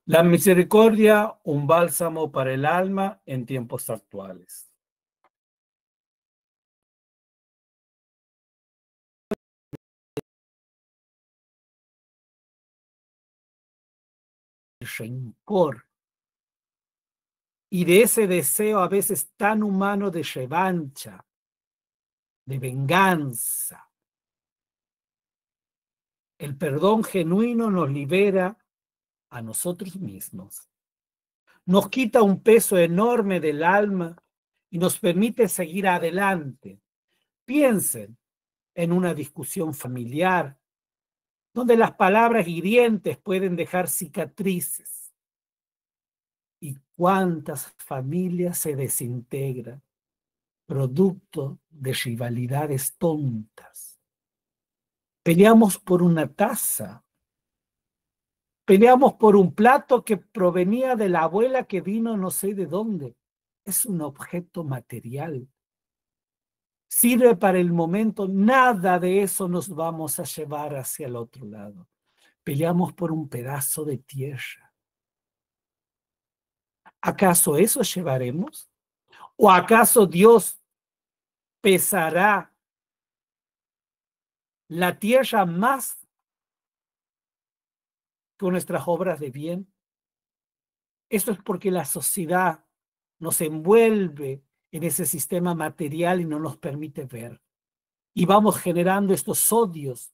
La misericordia, un bálsamo para el alma en tiempos actuales. El rencor y de ese deseo a veces tan humano de revancha, de venganza. El perdón genuino nos libera a nosotros mismos. Nos quita un peso enorme del alma y nos permite seguir adelante. Piensen en una discusión familiar donde las palabras hirientes pueden dejar cicatrices. ¿Y cuántas familias se desintegran producto de rivalidades tontas? Peleamos por una taza. Peleamos por un plato que provenía de la abuela que vino no sé de dónde. Es un objeto material. Sirve para el momento. Nada de eso nos vamos a llevar hacia el otro lado. Peleamos por un pedazo de tierra. ¿Acaso eso llevaremos? ¿O acaso Dios pesará la tierra más con nuestras obras de bien? Esto es porque la sociedad nos envuelve en ese sistema material y no nos permite ver. Y vamos generando estos odios,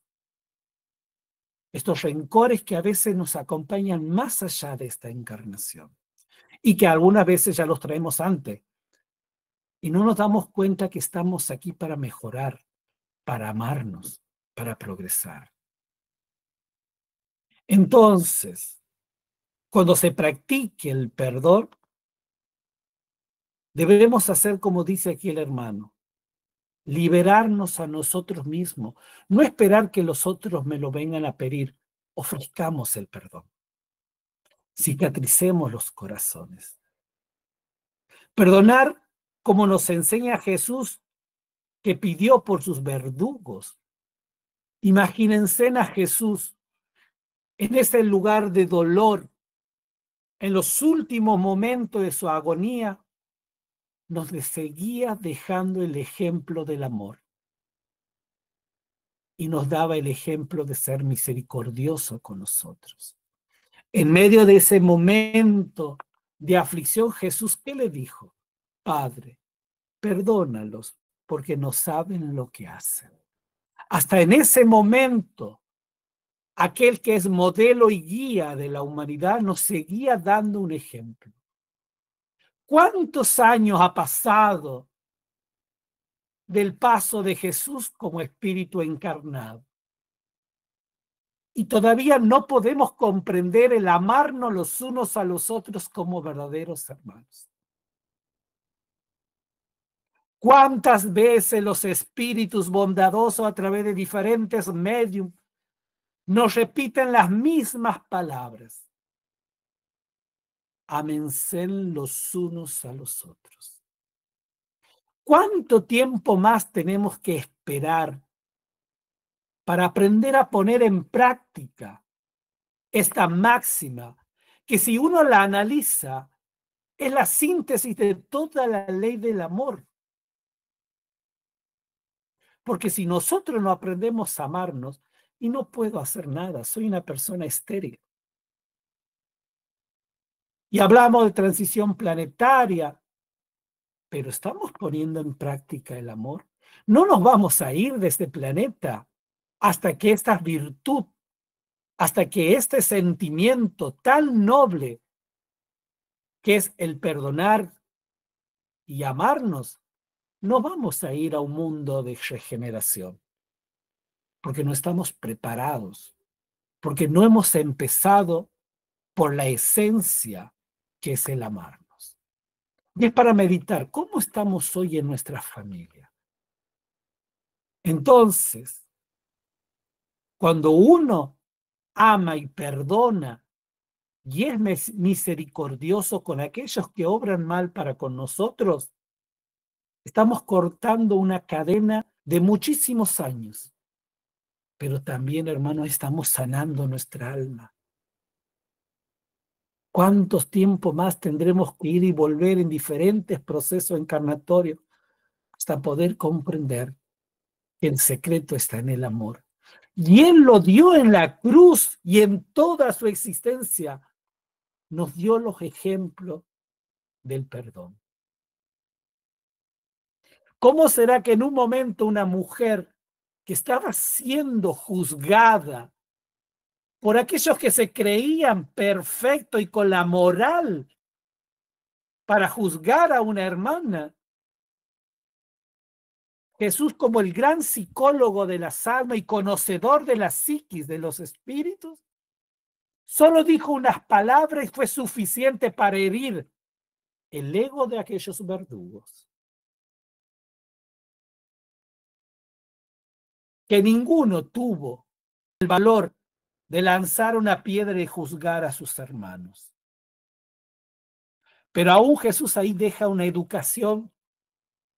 estos rencores que a veces nos acompañan más allá de esta encarnación y que algunas veces ya los traemos antes. Y no nos damos cuenta que estamos aquí para mejorar, para amarnos, para progresar. Entonces, cuando se practique el perdón, debemos hacer como dice aquí el hermano, liberarnos a nosotros mismos, no esperar que los otros me lo vengan a pedir, ofrezcamos el perdón, cicatricemos los corazones. Perdonar como nos enseña Jesús, que pidió por sus verdugos. Imagínense a Jesús en ese lugar de dolor, en los últimos momentos de su agonía, nos seguía dejando el ejemplo del amor y nos daba el ejemplo de ser misericordioso con nosotros. En medio de ese momento de aflicción, Jesús, ¿qué le dijo? Padre, perdónalos porque no saben lo que hacen. Hasta en ese momento, aquel que es modelo y guía de la humanidad nos seguía dando un ejemplo. ¿Cuántos años ha pasado del paso de Jesús como Espíritu encarnado? Y todavía no podemos comprender el amarnos los unos a los otros como verdaderos hermanos. ¿Cuántas veces los espíritus bondadosos a través de diferentes medios nos repiten las mismas palabras? Ámense los unos a los otros. ¿Cuánto tiempo más tenemos que esperar para aprender a poner en práctica esta máxima que, si uno la analiza, es la síntesis de toda la ley del amor? Porque si nosotros no aprendemos a amarnos, y no puedo hacer nada, soy una persona estéril. Y hablamos de transición planetaria, pero estamos poniendo en práctica el amor. No nos vamos a ir de este planeta hasta que esta virtud, hasta que este sentimiento tan noble que es el perdonar y amarnos, no vamos a ir a un mundo de regeneración, porque no estamos preparados, porque no hemos empezado por la esencia que es el amarnos. Y es para meditar, ¿cómo estamos hoy en nuestra familia? Entonces, cuando uno ama y perdona y es misericordioso con aquellos que obran mal para con nosotros, estamos cortando una cadena de muchísimos años. Pero también, hermano, estamos sanando nuestra alma. ¿Cuántos tiempo más tendremos que ir y volver en diferentes procesos encarnatorios hasta poder comprender que el secreto está en el amor? Y Él lo dio en la cruz y en toda su existencia nos dio los ejemplos del perdón. ¿Cómo será que en un momento una mujer que estaba siendo juzgada por aquellos que se creían perfectos y con la moral para juzgar a una hermana, Jesús, como el gran psicólogo de las almas y conocedor de la psiquis de los espíritus, solo dijo unas palabras y fue suficiente para herir el ego de aquellos verdugos? Que ninguno tuvo el valor de lanzar una piedra y juzgar a sus hermanos. Pero aún Jesús ahí deja una educación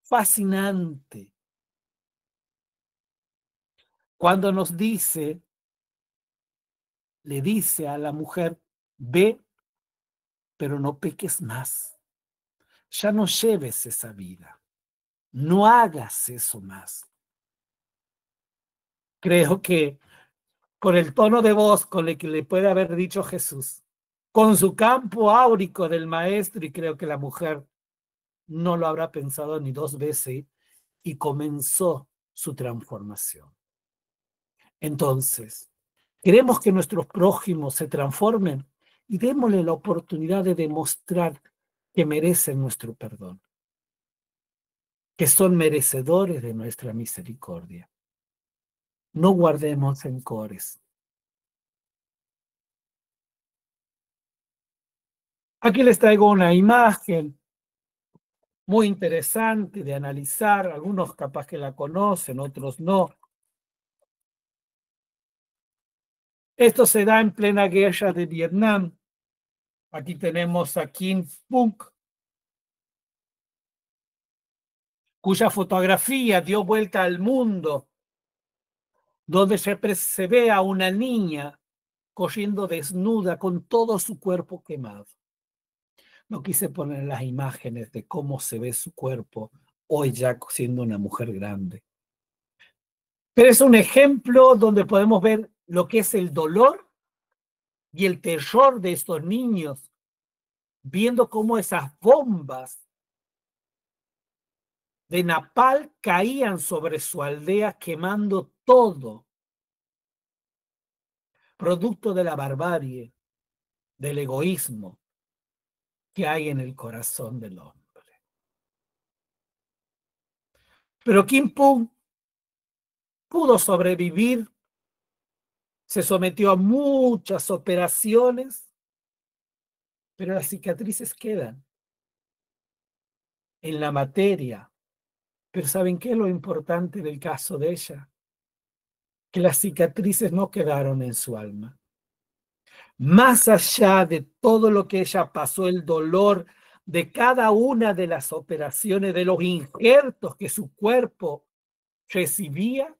fascinante cuando nos dice, le dice a la mujer, ve, pero no peques más. Ya no lleves esa vida. No hagas eso más. Creo que con el tono de voz con el que le puede haber dicho Jesús, con su campo áurico del maestro, y creo que la mujer no lo habrá pensado ni dos veces, y comenzó su transformación. Entonces, queremos que nuestros prójimos se transformen y démosle la oportunidad de demostrar que merecen nuestro perdón, que son merecedores de nuestra misericordia. No guardemos rencores. Aquí les traigo una imagen muy interesante de analizar. Algunos capaz que la conocen, otros no. Esto se da en plena guerra de Vietnam. Aquí tenemos a Kim Phuc, cuya fotografía dio vuelta al mundo, donde se ve a una niña corriendo desnuda con todo su cuerpo quemado. No quise poner las imágenes de cómo se ve su cuerpo hoy ya siendo una mujer grande. Pero es un ejemplo donde podemos ver lo que es el dolor y el terror de estos niños, viendo cómo esas bombas de napalm caían sobre su aldea quemando todo, producto de la barbarie, del egoísmo que hay en el corazón del hombre. Pero Kim Phuc pudo sobrevivir, se sometió a muchas operaciones, pero las cicatrices quedan en la materia. Pero ¿saben qué es lo importante del caso de ella? Que las cicatrices no quedaron en su alma. Más allá de todo lo que ella pasó, el dolor de cada una de las operaciones, de los injertos que su cuerpo recibía,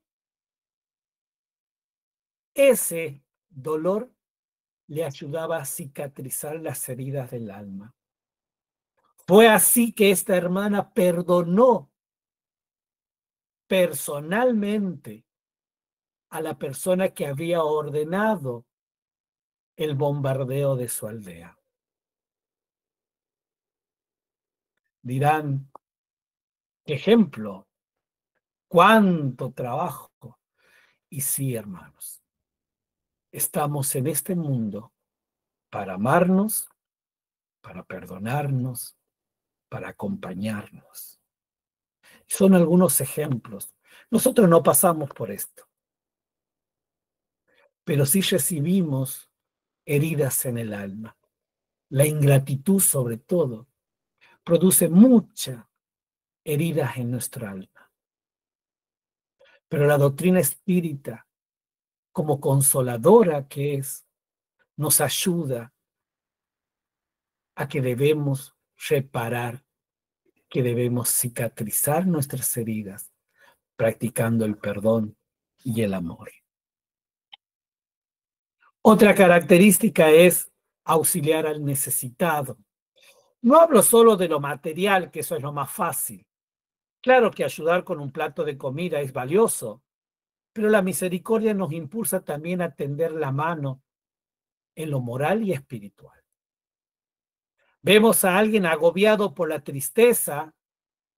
ese dolor le ayudaba a cicatrizar las heridas del alma. Fue así que esta hermana perdonó personalmente a la persona que había ordenado el bombardeo de su aldea. Dirán, qué ejemplo, cuánto trabajo. Y sí, hermanos, estamos en este mundo para amarnos, para perdonarnos, para acompañarnos. Son algunos ejemplos. Nosotros no pasamos por esto, pero sí recibimos heridas en el alma. La ingratitud, sobre todo, produce muchas heridas en nuestra alma. Pero la doctrina espírita, como consoladora que es, nos ayuda a que debemos reparar, que debemos cicatrizar nuestras heridas, practicando el perdón y el amor. Otra característica es auxiliar al necesitado. No hablo solo de lo material, que eso es lo más fácil. Claro que ayudar con un plato de comida es valioso, pero la misericordia nos impulsa también a tender la mano en lo moral y espiritual. Vemos a alguien agobiado por la tristeza,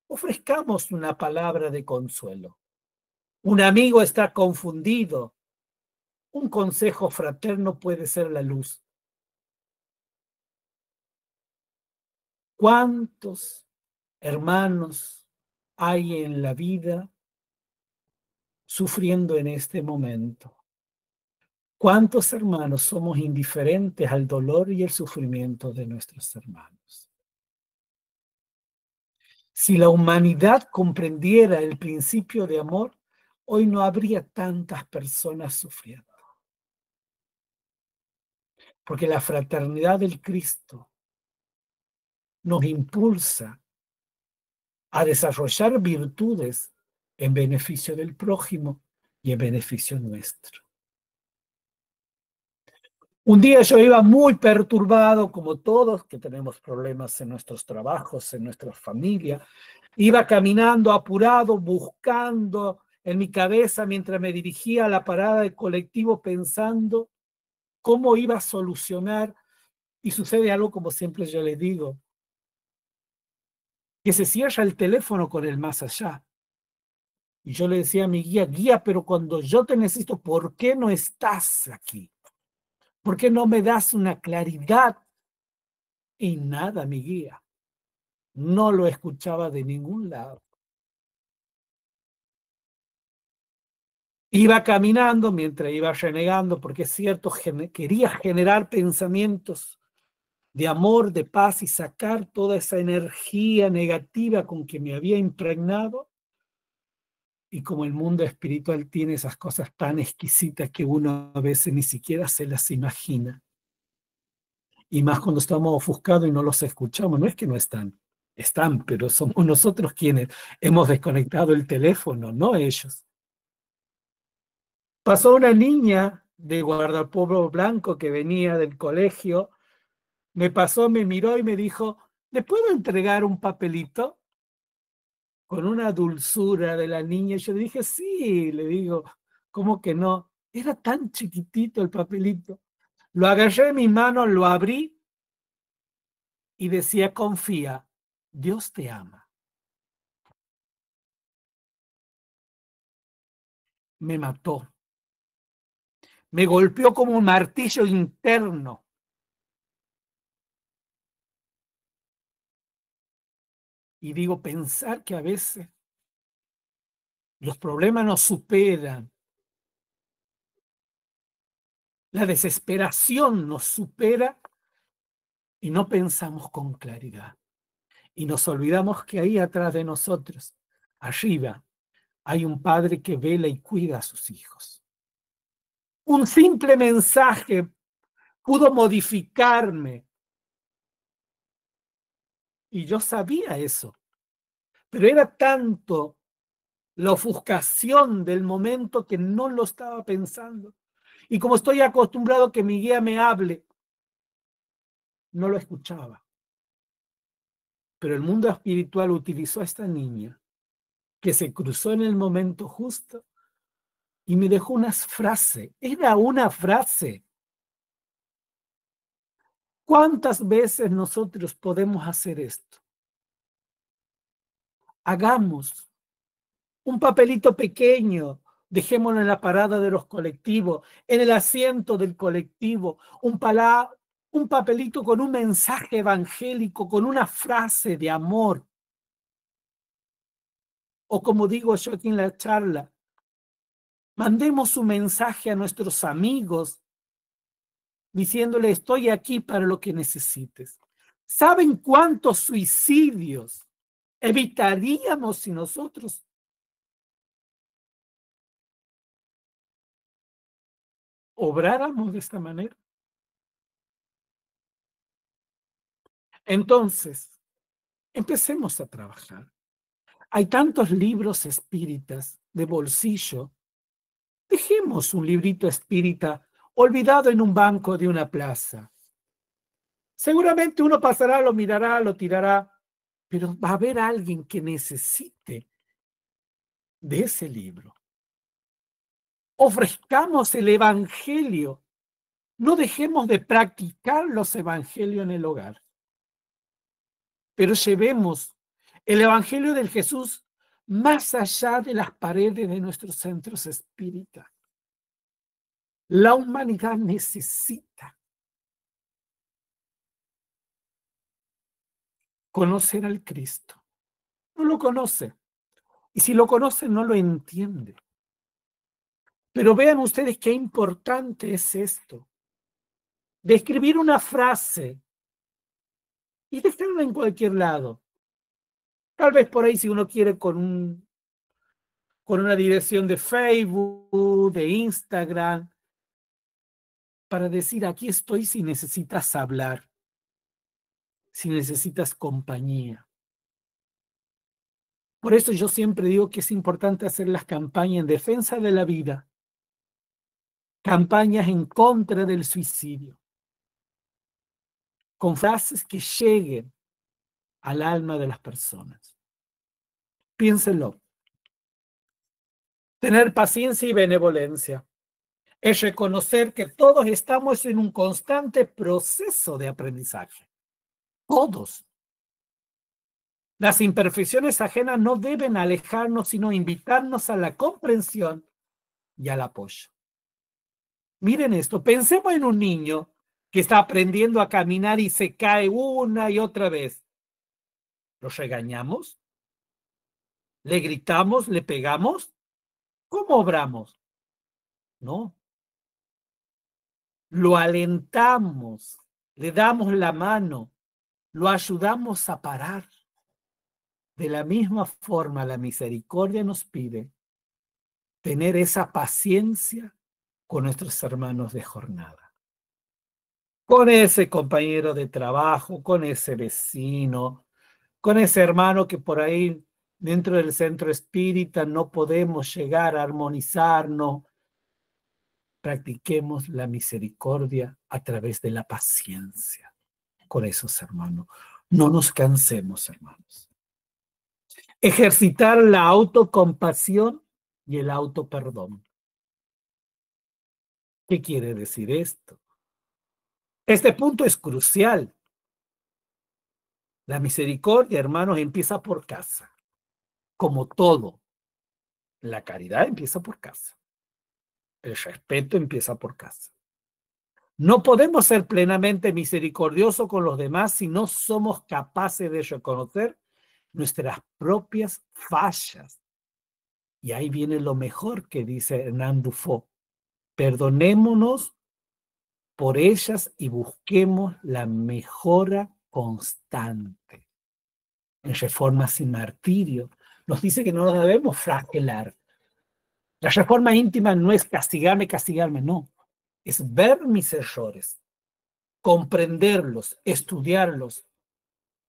ofrezcamos una palabra de consuelo. Un amigo está confundido, un consejo fraterno puede ser la luz. ¿Cuántos hermanos hay en la vida sufriendo en este momento? ¿Cuántos hermanos somos indiferentes al dolor y el sufrimiento de nuestros hermanos? Si la humanidad comprendiera el principio de amor, hoy no habría tantas personas sufriendo. Porque la fraternidad del Cristo nos impulsa a desarrollar virtudes en beneficio del prójimo y en beneficio nuestro. Un día yo iba muy perturbado, como todos que tenemos problemas en nuestros trabajos, en nuestras familias. Iba caminando apurado, buscando en mi cabeza mientras me dirigía a la parada del colectivo, pensando cómo iba a solucionar. Y sucede algo como siempre yo les digo, que se cierra el teléfono con el más allá. Y yo le decía a mi guía, guía, pero cuando yo te necesito, ¿por qué no estás aquí? ¿Por qué no me das una claridad? Y nada, mi guía. No lo escuchaba de ningún lado. Iba caminando mientras iba renegando, porque es cierto, quería generar pensamientos de amor, de paz y sacar toda esa energía negativa con que me había impregnado. Y como el mundo espiritual tiene esas cosas tan exquisitas que uno a veces ni siquiera se las imagina. Y más cuando estamos ofuscados y no los escuchamos, no es que no están, están, pero somos nosotros quienes hemos desconectado el teléfono, no ellos. Pasó una niña de guardapolvo blanco que venía del colegio, me pasó, me miró y me dijo, ¿le puedo entregar un papelito? Con una dulzura de la niña, yo le dije, sí, le digo, ¿cómo que no? Era tan chiquitito el papelito. Lo agarré en mis manos, lo abrí y decía, confía, Dios te ama. Me mató. Me golpeó como un martillo interno. Y digo, pensar que a veces los problemas nos superan. La desesperación nos supera y no pensamos con claridad. Y nos olvidamos que ahí atrás de nosotros, arriba, hay un padre que vela y cuida a sus hijos. Un simple mensaje pudo modificarme. Y yo sabía eso. Pero era tanto la ofuscación del momento que no lo estaba pensando. Y como estoy acostumbrado a que mi guía me hable, no lo escuchaba. Pero el mundo espiritual utilizó a esta niña que se cruzó en el momento justo y me dejó una frase. Era una frase. ¿Cuántas veces nosotros podemos hacer esto? Hagamos un papelito pequeño, dejémoslo en la parada de los colectivos, en el asiento del colectivo, un papelito con un mensaje evangélico, con una frase de amor. O como digo yo aquí en la charla, mandemos un mensaje a nuestros amigos diciéndole estoy aquí para lo que necesites. ¿Saben cuántos suicidios evitaríamos si nosotros obráramos de esta manera? Entonces, empecemos a trabajar. Hay tantos libros espíritas de bolsillo. Dejemos un librito espírita olvidado en un banco de una plaza. Seguramente uno pasará, lo mirará, lo tirará, pero va a haber alguien que necesite de ese libro. Ofrezcamos el evangelio. No dejemos de practicar los evangelios en el hogar, pero llevemos el evangelio del Jesús más allá de las paredes de nuestros centros espíritas. La humanidad necesita conocer al Cristo. No lo conoce. Y si lo conoce, no lo entiende. Pero vean ustedes qué importante es esto. De escribir una frase y dejarla en cualquier lado. Tal vez por ahí si uno quiere con una dirección de Facebook, de Instagram, para decir aquí estoy si necesitas hablar, si necesitas compañía. Por eso yo siempre digo que es importante hacer las campañas en defensa de la vida, campañas en contra del suicidio, con frases que lleguen al alma de las personas. Piénsenlo. Tener paciencia y benevolencia es reconocer que todos estamos en un constante proceso de aprendizaje. Todos. Las imperfecciones ajenas no deben alejarnos, sino invitarnos a la comprensión y al apoyo. Miren esto, pensemos en un niño que está aprendiendo a caminar y se cae una y otra vez. ¿Lo regañamos? ¿Le gritamos? ¿Le pegamos? ¿Cómo obramos? No. Lo alentamos, le damos la mano, lo ayudamos a parar. De la misma forma, la misericordia nos pide tener esa paciencia con nuestros hermanos de jornada, con ese compañero de trabajo, con ese vecino, con ese hermano que por ahí dentro del centro espírita no podemos llegar a armonizarnos. Practiquemos la misericordia a través de la paciencia con esos hermanos. No nos cansemos, hermanos. Ejercitar la autocompasión y el autoperdón. ¿Qué quiere decir esto? Este punto es crucial. La misericordia, hermanos, empieza por casa. Como todo, la caridad empieza por casa. El respeto empieza por casa. No podemos ser plenamente misericordiosos con los demás si no somos capaces de reconocer nuestras propias fallas. Y ahí viene lo mejor que dice Hernán Dufo. Perdonémonos por ellas y busquemos la mejora constante. En Reforma sin Martirio nos dice que no nos debemos flagelar. La reforma íntima no es castigarme, no. Es ver mis errores, comprenderlos, estudiarlos,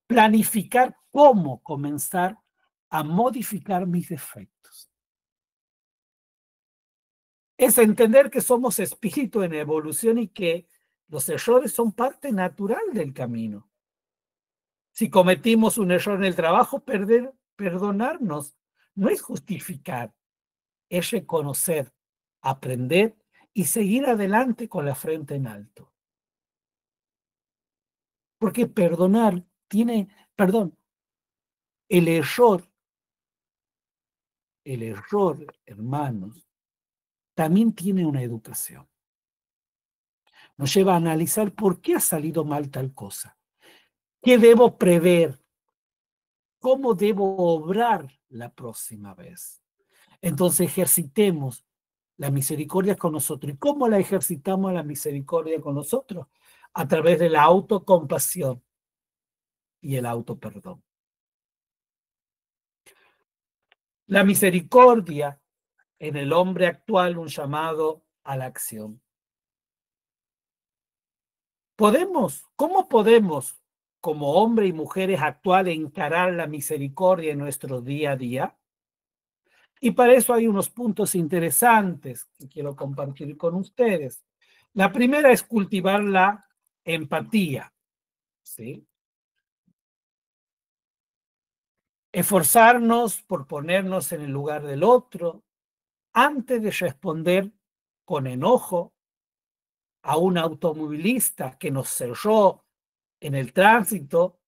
planificar cómo comenzar a modificar mis defectos. Es entender que somos espíritu en evolución y que los errores son parte natural del camino. Si cometimos un error en el trabajo, perdonarnos no es justificar, es reconocer, aprender y seguir adelante con la frente en alto. Porque el error, hermanos, también tiene una educación. Nos lleva a analizar por qué ha salido mal tal cosa. ¿Qué debo prever? ¿Cómo debo obrar la próxima vez? Entonces ejercitemos la misericordia con nosotros. ¿Y cómo la ejercitamos la misericordia con nosotros? A través de la autocompasión y el autoperdón. La misericordia en el hombre actual, un llamado a la acción. ¿Cómo podemos, como hombres y mujeres actuales, encarar la misericordia en nuestro día a día? Y para eso hay unos puntos interesantes que quiero compartir con ustedes. La primera es cultivar la empatía. ¿sí? Esforzarnos por ponernos en el lugar del otro antes de responder con enojo a un automovilista que nos cerró en el tránsito.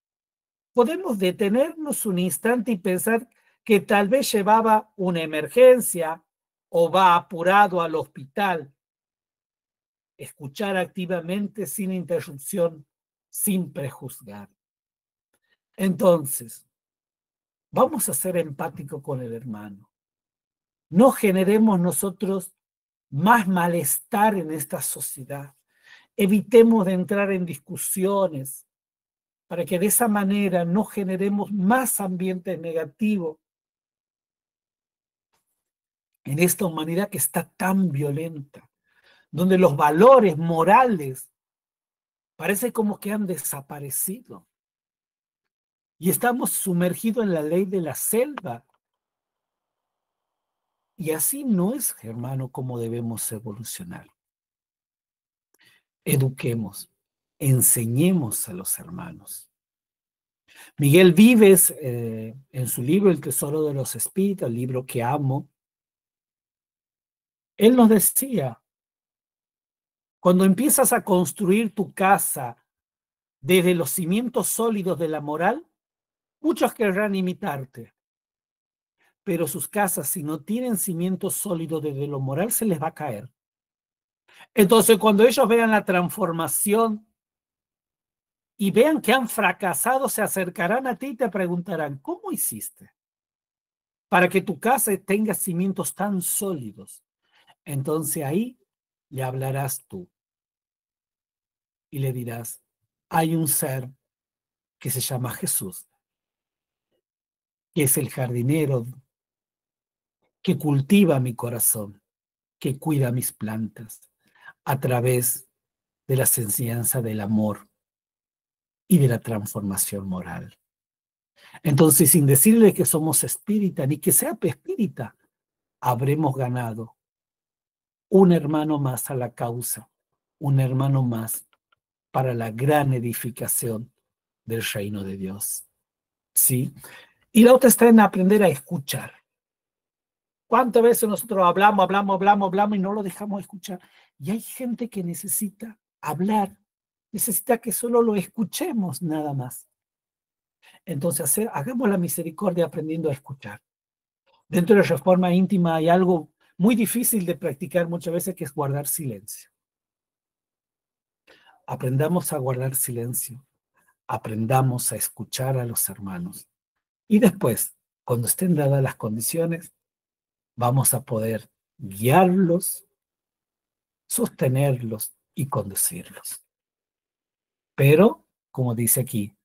Podemos detenernos un instante y pensar que tal vez llevaba una emergencia o va apurado al hospital. Escuchar activamente sin interrupción, sin prejuzgar. Entonces, vamos a ser empáticos con el hermano. No generemos nosotros más malestar en esta sociedad. Evitemos de entrar en discusiones para que de esa manera no generemos más ambiente negativo en esta humanidad que está tan violenta, donde los valores morales parece como que han desaparecido. Y estamos sumergidos en la ley de la selva. Y así no es, hermano, como debemos evolucionar. Eduquemos, enseñemos a los hermanos. Miguel Vives, en su libro El Tesoro de los Espíritus, el libro que amo, él nos decía, cuando empiezas a construir tu casa desde los cimientos sólidos de la moral, muchos querrán imitarte, pero sus casas, si no tienen cimientos sólidos desde lo moral, se les va a caer. Entonces, cuando ellos vean la transformación y vean que han fracasado, se acercarán a ti y te preguntarán, ¿cómo hiciste para que tu casa tenga cimientos tan sólidos? Entonces ahí le hablarás tú y le dirás, hay un ser que se llama Jesús, que es el jardinero, que cultiva mi corazón, que cuida mis plantas a través de la enseñanza del amor y de la transformación moral. Entonces, sin decirle que somos espírita, ni que sea espírita, habremos ganado un hermano más a la causa, un hermano más para la gran edificación del reino de Dios. ¿Sí? Y la otra está en aprender a escuchar. ¿Cuántas veces nosotros hablamos y no lo dejamos escuchar? Y hay gente que necesita hablar, necesita que solo lo escuchemos nada más. Entonces, hagamos la misericordia aprendiendo a escuchar. Dentro de la reforma íntima hay algo muy difícil de practicar muchas veces, que es guardar silencio. Aprendamos a guardar silencio, aprendamos a escuchar a los hermanos. Y después, cuando estén dadas las condiciones, vamos a poder guiarlos, sostenerlos y conducirlos. Pero, como dice aquí,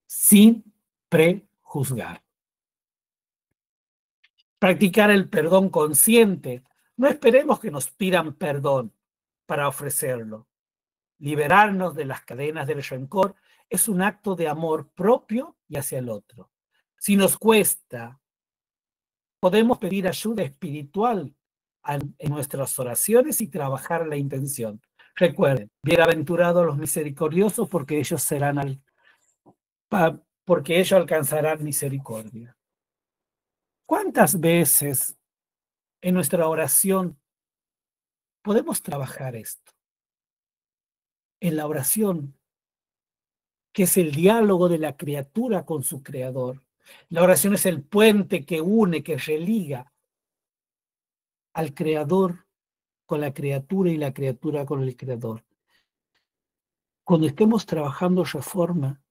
sin prejuzgar. Practicar el perdón consciente. No esperemos que nos pidan perdón para ofrecerlo. Liberarnos de las cadenas del rencor es un acto de amor propio y hacia el otro. Si nos cuesta, podemos pedir ayuda espiritual en nuestras oraciones y trabajar la intención. Recuerden, bienaventurados los misericordiosos, porque porque ellos alcanzarán misericordia. ¿Cuántas veces en nuestra oración podemos trabajar esto? En la oración, que es el diálogo de la criatura con su creador. La oración es el puente que une, que religa al creador con la criatura y la criatura con el creador. Cuando estemos trabajando reforma,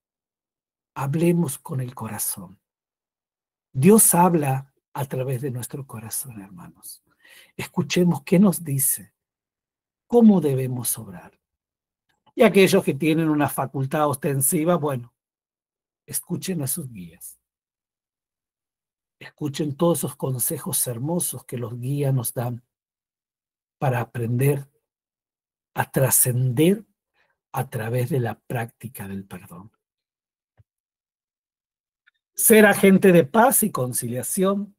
hablemos con el corazón. Dios habla a través de nuestro corazón, hermanos. Escuchemos qué nos dice, cómo debemos obrar. Y aquellos que tienen una facultad ostensiva, bueno, escuchen a sus guías. Escuchen todos esos consejos hermosos que los guías nos dan para aprender a trascender a través de la práctica del perdón. Ser agente de paz y conciliación,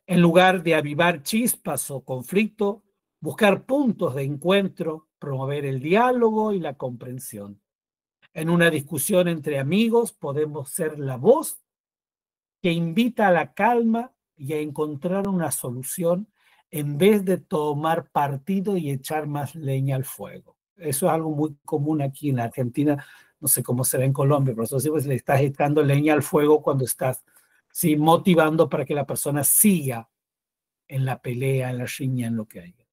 en lugar de avivar chispas o conflicto, buscar puntos de encuentro, promover el diálogo y la comprensión. En una discusión entre amigos podemos ser la voz que invita a la calma y a encontrar una solución en vez de tomar partido y echar más leña al fuego. Eso es algo muy común aquí en la Argentina, no sé cómo será en Colombia, pero eso sí, pues le estás echando leña al fuego cuando estás, sí, motivando para que la persona siga en la pelea, en la riña, en lo que haya.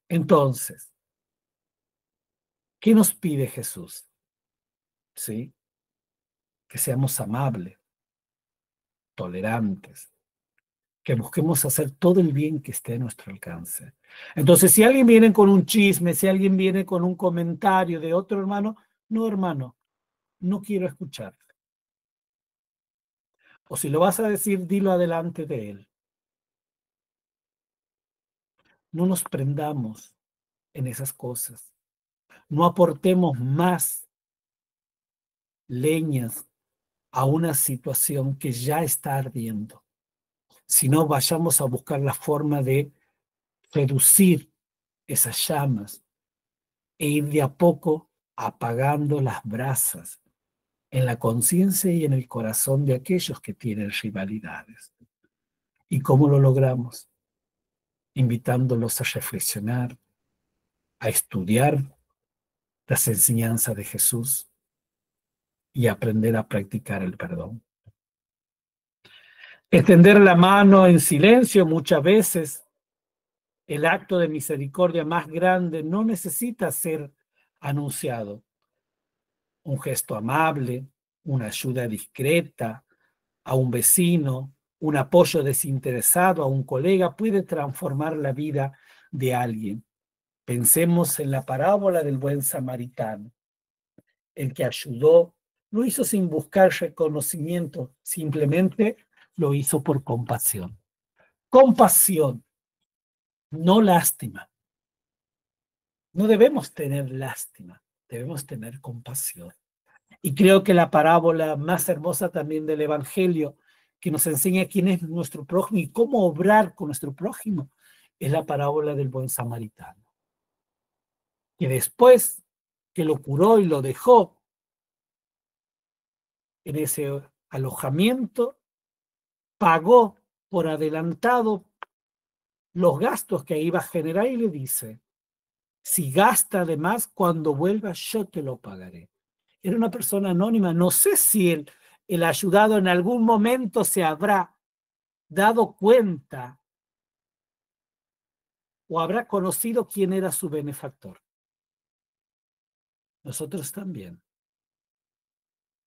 Entonces, ¿qué nos pide Jesús? ¿Sí? Que seamos amables, tolerantes, que busquemos hacer todo el bien que esté a nuestro alcance. Entonces, si alguien viene con un chisme, si alguien viene con un comentario de otro hermano, no, hermano, no quiero escuchar. O si lo vas a decir, dilo adelante de él. No nos prendamos en esas cosas. No aportemos más leñas a una situación que ya está ardiendo, sino vayamos a buscar la forma de reducir esas llamas e ir de a poco apagando las brasas en la conciencia y en el corazón de aquellos que tienen rivalidades. ¿Y cómo lo logramos? Invitándolos a reflexionar, a estudiar las enseñanzas de Jesús y aprender a practicar el perdón. Extender la mano en silencio muchas veces, el acto de misericordia más grande no necesita ser anunciado. Un gesto amable, una ayuda discreta a un vecino, un apoyo desinteresado a un colega puede transformar la vida de alguien. Pensemos en la parábola del buen samaritano. El que ayudó lo hizo sin buscar reconocimiento, simplemente lo hizo por compasión. Compasión, no lástima. No debemos tener lástima, debemos tener compasión. Y creo que la parábola más hermosa también del Evangelio, que nos enseña quién es nuestro prójimo y cómo obrar con nuestro prójimo, es la parábola del buen samaritano. Que después que lo curó y lo dejó en ese alojamiento, pagó por adelantado los gastos que iba a generar y le dice, si gasta de más, cuando vuelva yo te lo pagaré. Era una persona anónima. No sé si el ayudado en algún momento se habrá dado cuenta o habrá conocido quién era su benefactor. Nosotros también.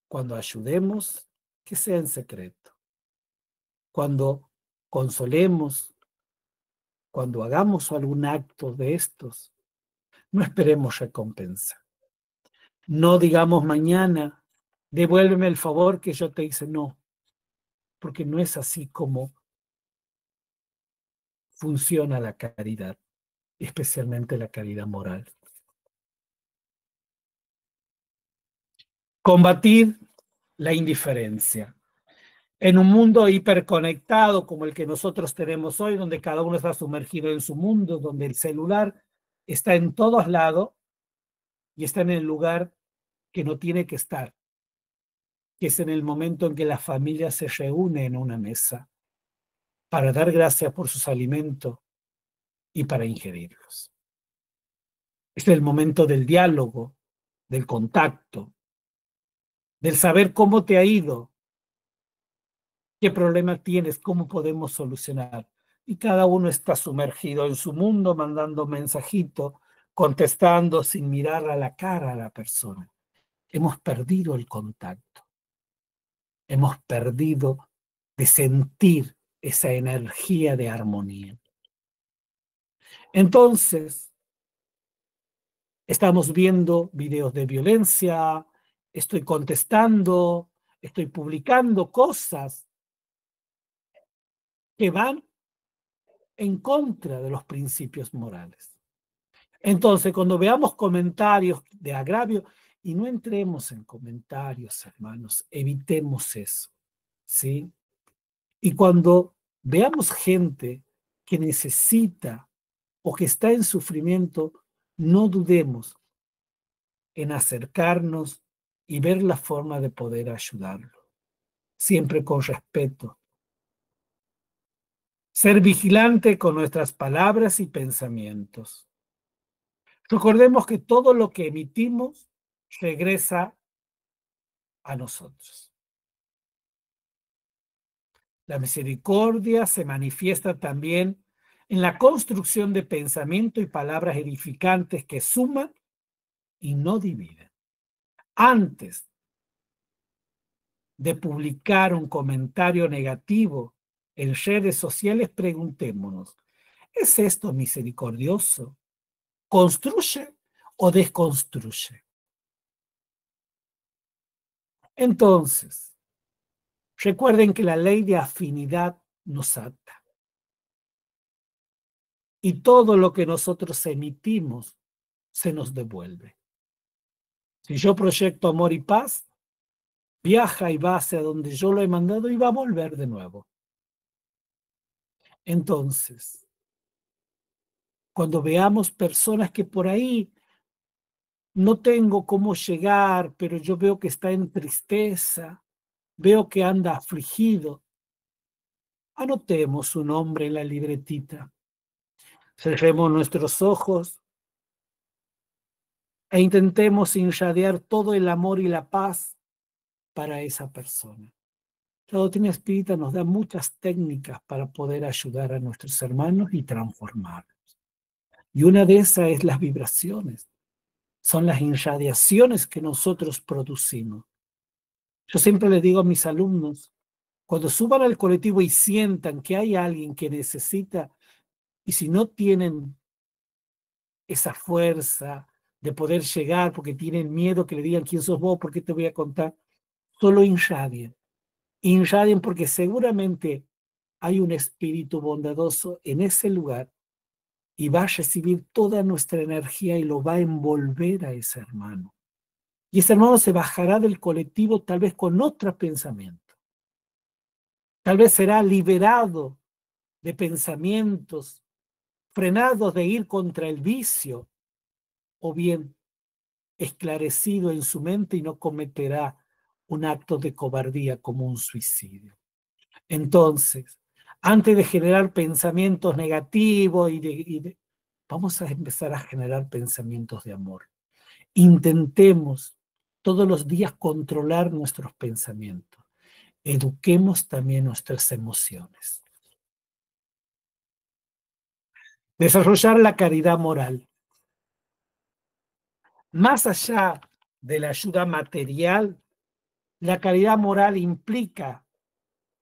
Cuando ayudemos, que sea en secreto. Cuando consolemos, cuando hagamos algún acto de estos, no esperemos recompensa. No digamos mañana, devuélveme el favor que yo te hice. No, porque no es así como funciona la caridad, especialmente la caridad moral. Combatir la indiferencia. En un mundo hiperconectado como el que nosotros tenemos hoy, donde cada uno está sumergido en su mundo, donde el celular está en todos lados y está en el lugar que no tiene que estar, que es en el momento en que la familia se reúne en una mesa para dar gracias por sus alimentos y para ingerirlos. Es el momento del diálogo, del contacto, del saber cómo te ha ido, qué problema tienes, cómo podemos solucionar. Y cada uno está sumergido en su mundo, mandando mensajitos, contestando sin mirar a la cara a la persona. Hemos perdido el contacto. Hemos perdido de sentir esa energía de armonía. Entonces, estamos viendo videos de violencia, estoy contestando, estoy publicando cosas que van en contra de los principios morales. Entonces, cuando veamos comentarios de agravio, y no entremos en comentarios, hermanos, evitemos eso, ¿sí? Y cuando veamos gente que necesita o que está en sufrimiento, no dudemos en acercarnos y ver la forma de poder ayudarlo, siempre con respeto. Ser vigilante con nuestras palabras y pensamientos. Recordemos que todo lo que emitimos regresa a nosotros. La misericordia se manifiesta también en la construcción de pensamiento y palabras edificantes que suman y no dividen. Antes de publicar un comentario negativo en redes sociales, preguntémonos, ¿es esto misericordioso? ¿Construye o desconstruye? Entonces, recuerden que la ley de afinidad nos ata. Y todo lo que nosotros emitimos se nos devuelve. Si yo proyecto amor y paz, viaja y va hacia donde yo lo he mandado y va a volver de nuevo. Entonces, cuando veamos personas que por ahí no tengo cómo llegar, pero yo veo que está en tristeza, veo que anda afligido, anotemos su nombre en la libretita, cerremos nuestros ojos e intentemos irradiar todo el amor y la paz para esa persona. La doctrina espírita nos da muchas técnicas para poder ayudar a nuestros hermanos y transformarlos. Y una de esas es las vibraciones, son las irradiaciones que nosotros producimos. Yo siempre les digo a mis alumnos, cuando suban al colectivo y sientan que hay alguien que necesita, y si no tienen esa fuerza de poder llegar porque tienen miedo que le digan quién sos vos, por qué te voy a contar, solo irradien. Irradien porque seguramente hay un espíritu bondadoso en ese lugar y va a recibir toda nuestra energía y lo va a envolver a ese hermano. Y ese hermano se bajará del colectivo tal vez con otro pensamiento. Tal vez será liberado de pensamientos frenados de ir contra el vicio, o bien esclarecido en su mente y no cometerá un acto de cobardía como un suicidio. Entonces, antes de generar pensamientos negativos vamos a empezar a generar pensamientos de amor. Intentemos todos los días controlar nuestros pensamientos. Eduquemos también nuestras emociones. Desarrollar la caridad moral. Más allá de la ayuda material, la caridad moral implica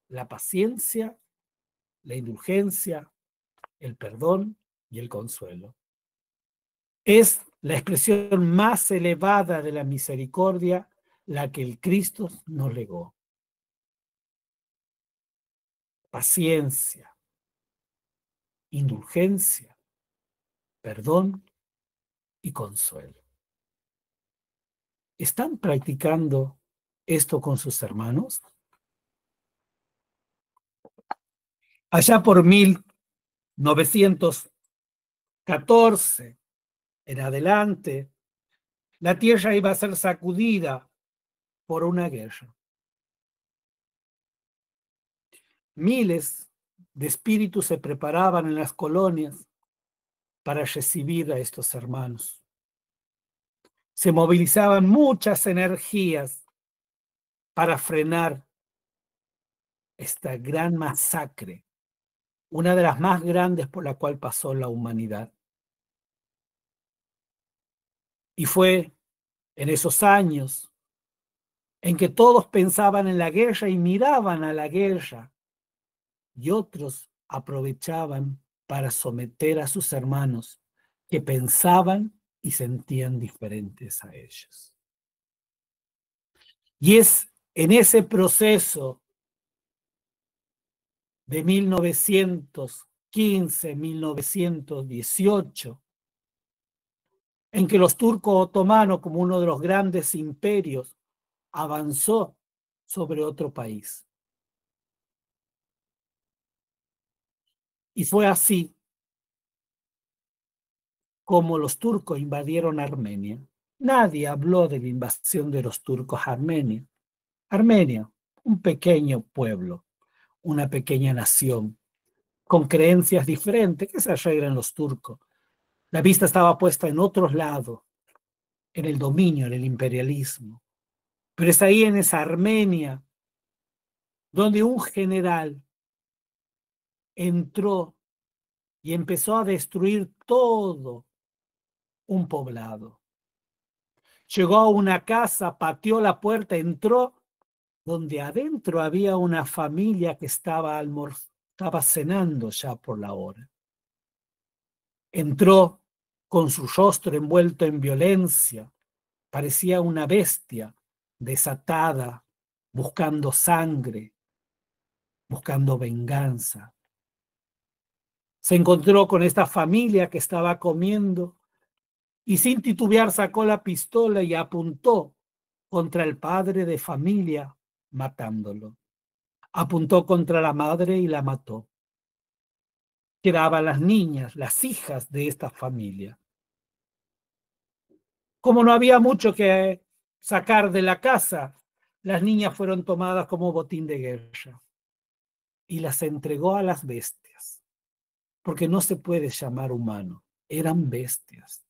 la paciencia, la indulgencia, el perdón y el consuelo. Es la expresión más elevada de la misericordia la que el Cristo nos legó. Paciencia, indulgencia, perdón y consuelo. ¿Están practicando esto con sus hermanos? Allá por 1914 en adelante, la tierra iba a ser sacudida por una guerra. Miles de espíritus se preparaban en las colonias para recibir a estos hermanos. Se movilizaban muchas energías para frenar esta gran masacre, una de las más grandes por la cual pasó la humanidad. Y fue en esos años en que todos pensaban en la guerra y miraban a la guerra, y otros aprovechaban para someter a sus hermanos que pensaban y sentían diferentes a ellos. Y es en ese proceso de 1915, 1918, en que los turcos otomanos, como uno de los grandes imperios, avanzó sobre otro país. Y fue así como los turcos invadieron Armenia. Nadie habló de la invasión de los turcos a Armenia. Armenia, un pequeño pueblo, una pequeña nación, con creencias diferentes que se arreglan los turcos. La vista estaba puesta en otros lados, en el dominio, en el imperialismo. Pero es ahí en esa Armenia donde un general entró y empezó a destruir todo un poblado. Llegó a una casa, pateó la puerta, entró, donde adentro había una familia que estaba cenando ya por la hora. Entró con su rostro envuelto en violencia, parecía una bestia desatada, buscando sangre, buscando venganza. Se encontró con esta familia que estaba comiendo y sin titubear sacó la pistola y apuntó contra el padre de familia, matándolo. Apuntó contra la madre y la mató. Quedaban las niñas, las hijas de esta familia. Como no había mucho que sacar de la casa, las niñas fueron tomadas como botín de guerra y las entregó a las bestias, porque no se puede llamar humano, eran bestias,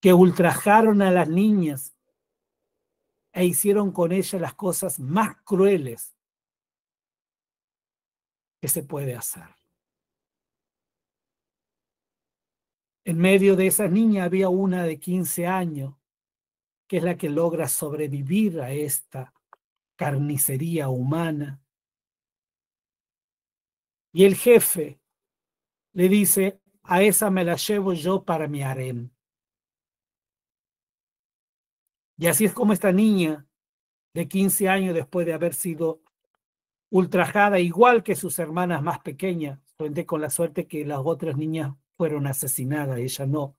que ultrajaron a las niñas e hicieron con ellas las cosas más crueles que se puede hacer. En medio de esas niñas había una de 15 años, que es la que logra sobrevivir a esta carnicería humana. Y el jefe le dice, a esa me la llevo yo para mi harem. Y así es como esta niña de 15 años, después de haber sido ultrajada, igual que sus hermanas más pequeñas, frente con la suerte que las otras niñas fueron asesinadas, ella no,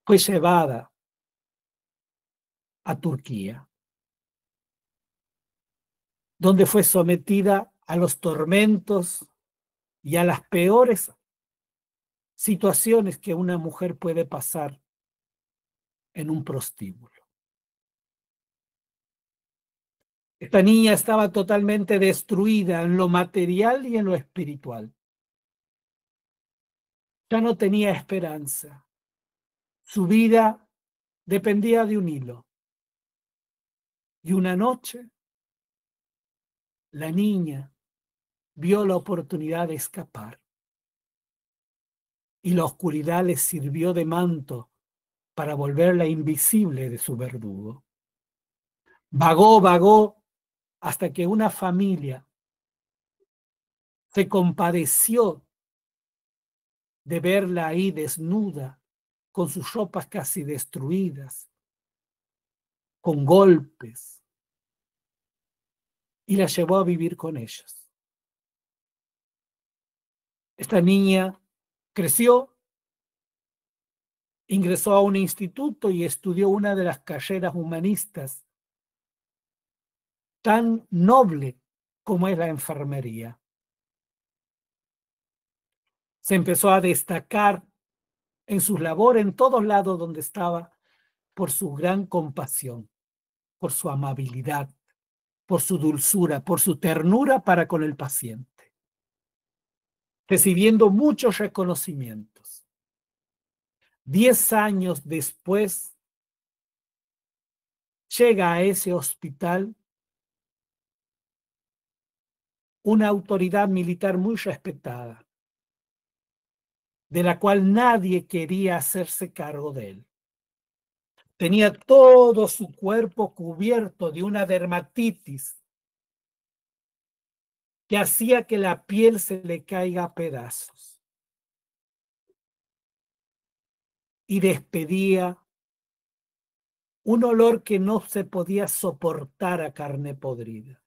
fue llevada a Turquía, donde fue sometida a los tormentos y a las peores situaciones que una mujer puede pasar en un prostíbulo. Esta niña estaba totalmente destruida en lo material y en lo espiritual. Ya no tenía esperanza. Su vida dependía de un hilo. Y una noche, la niña vio la oportunidad de escapar. Y la oscuridad le sirvió de manto para volverla invisible de su verdugo. Vagó, vagó, hasta que una familia se compadeció de verla ahí desnuda, con sus ropas casi destruidas, con golpes, y la llevó a vivir con ellos. Esta niña creció, ingresó a un instituto y estudió una de las carreras humanistas tan noble como es la enfermería. Se empezó a destacar en sus labores en todos lados donde estaba por su gran compasión, por su amabilidad, por su dulzura, por su ternura para con el paciente, recibiendo muchos reconocimientos. 10 años después, llega a ese hospital una autoridad militar muy respetada, de la cual nadie quería hacerse cargo de él. Tenía todo su cuerpo cubierto de una dermatitis que hacía que la piel se le caiga a pedazos. Y despedía un olor que no se podía soportar a carne podrida.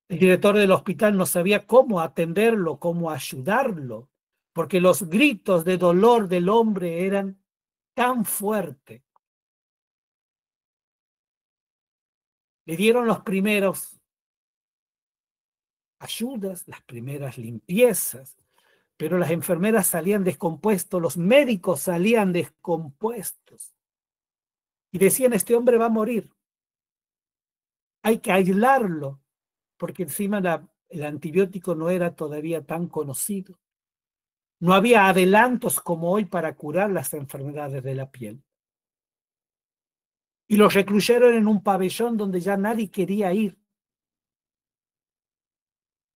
El director del hospital no sabía cómo atenderlo, cómo ayudarlo, porque los gritos de dolor del hombre eran tan fuertes. Le dieron los primeros ayudas, las primeras limpiezas, Pero las enfermeras salían descompuestos, los médicos salían descompuestos. Y decían, este hombre va a morir. Hay que aislarlo, porque encima el antibiótico no era todavía tan conocido. No había adelantos como hoy para curar las enfermedades de la piel. Y los recluyeron en un pabellón donde ya nadie quería ir.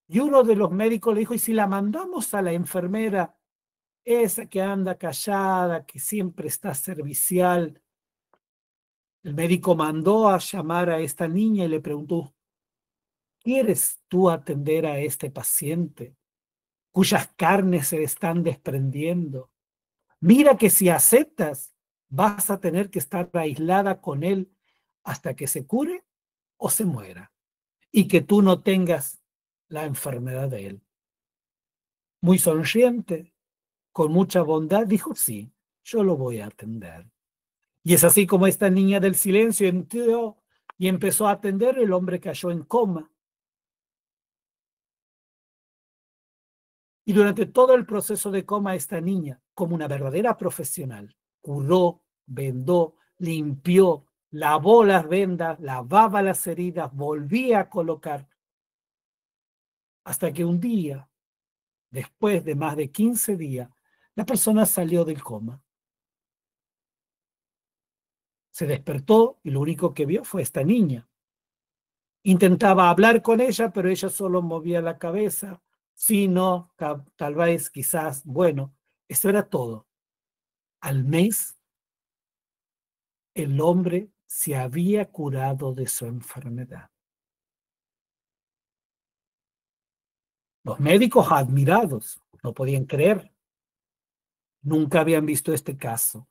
Y uno de los médicos le dijo, ¿y si la mandamos a la enfermera, esa que anda callada, que siempre está servicial? El médico mandó a llamar a esta niña y le preguntó, ¿quieres tú atender a este paciente cuyas carnes se están desprendiendo? Mira que si aceptas, vas a tener que estar aislada con él hasta que se cure o se muera, y que tú no tengas la enfermedad de él. Muy sonriente, con mucha bondad, dijo, sí, yo lo voy a atender. Y es así como esta niña del silencio entró y empezó a atender. El hombre cayó en coma. Y durante todo el proceso de coma, esta niña, como una verdadera profesional, curó, vendó, limpió, lavó las vendas, lavaba las heridas, volvía a colocar, hasta que un día, después de más de 15 días, la persona salió del coma. Se despertó y lo único que vio fue esta niña. Intentaba hablar con ella, pero ella solo movía la cabeza. Sí, no, tal vez, quizás, bueno, eso era todo. Al mes, el hombre se había curado de su enfermedad. Los médicos admirados no podían creer. Nunca habían visto este caso.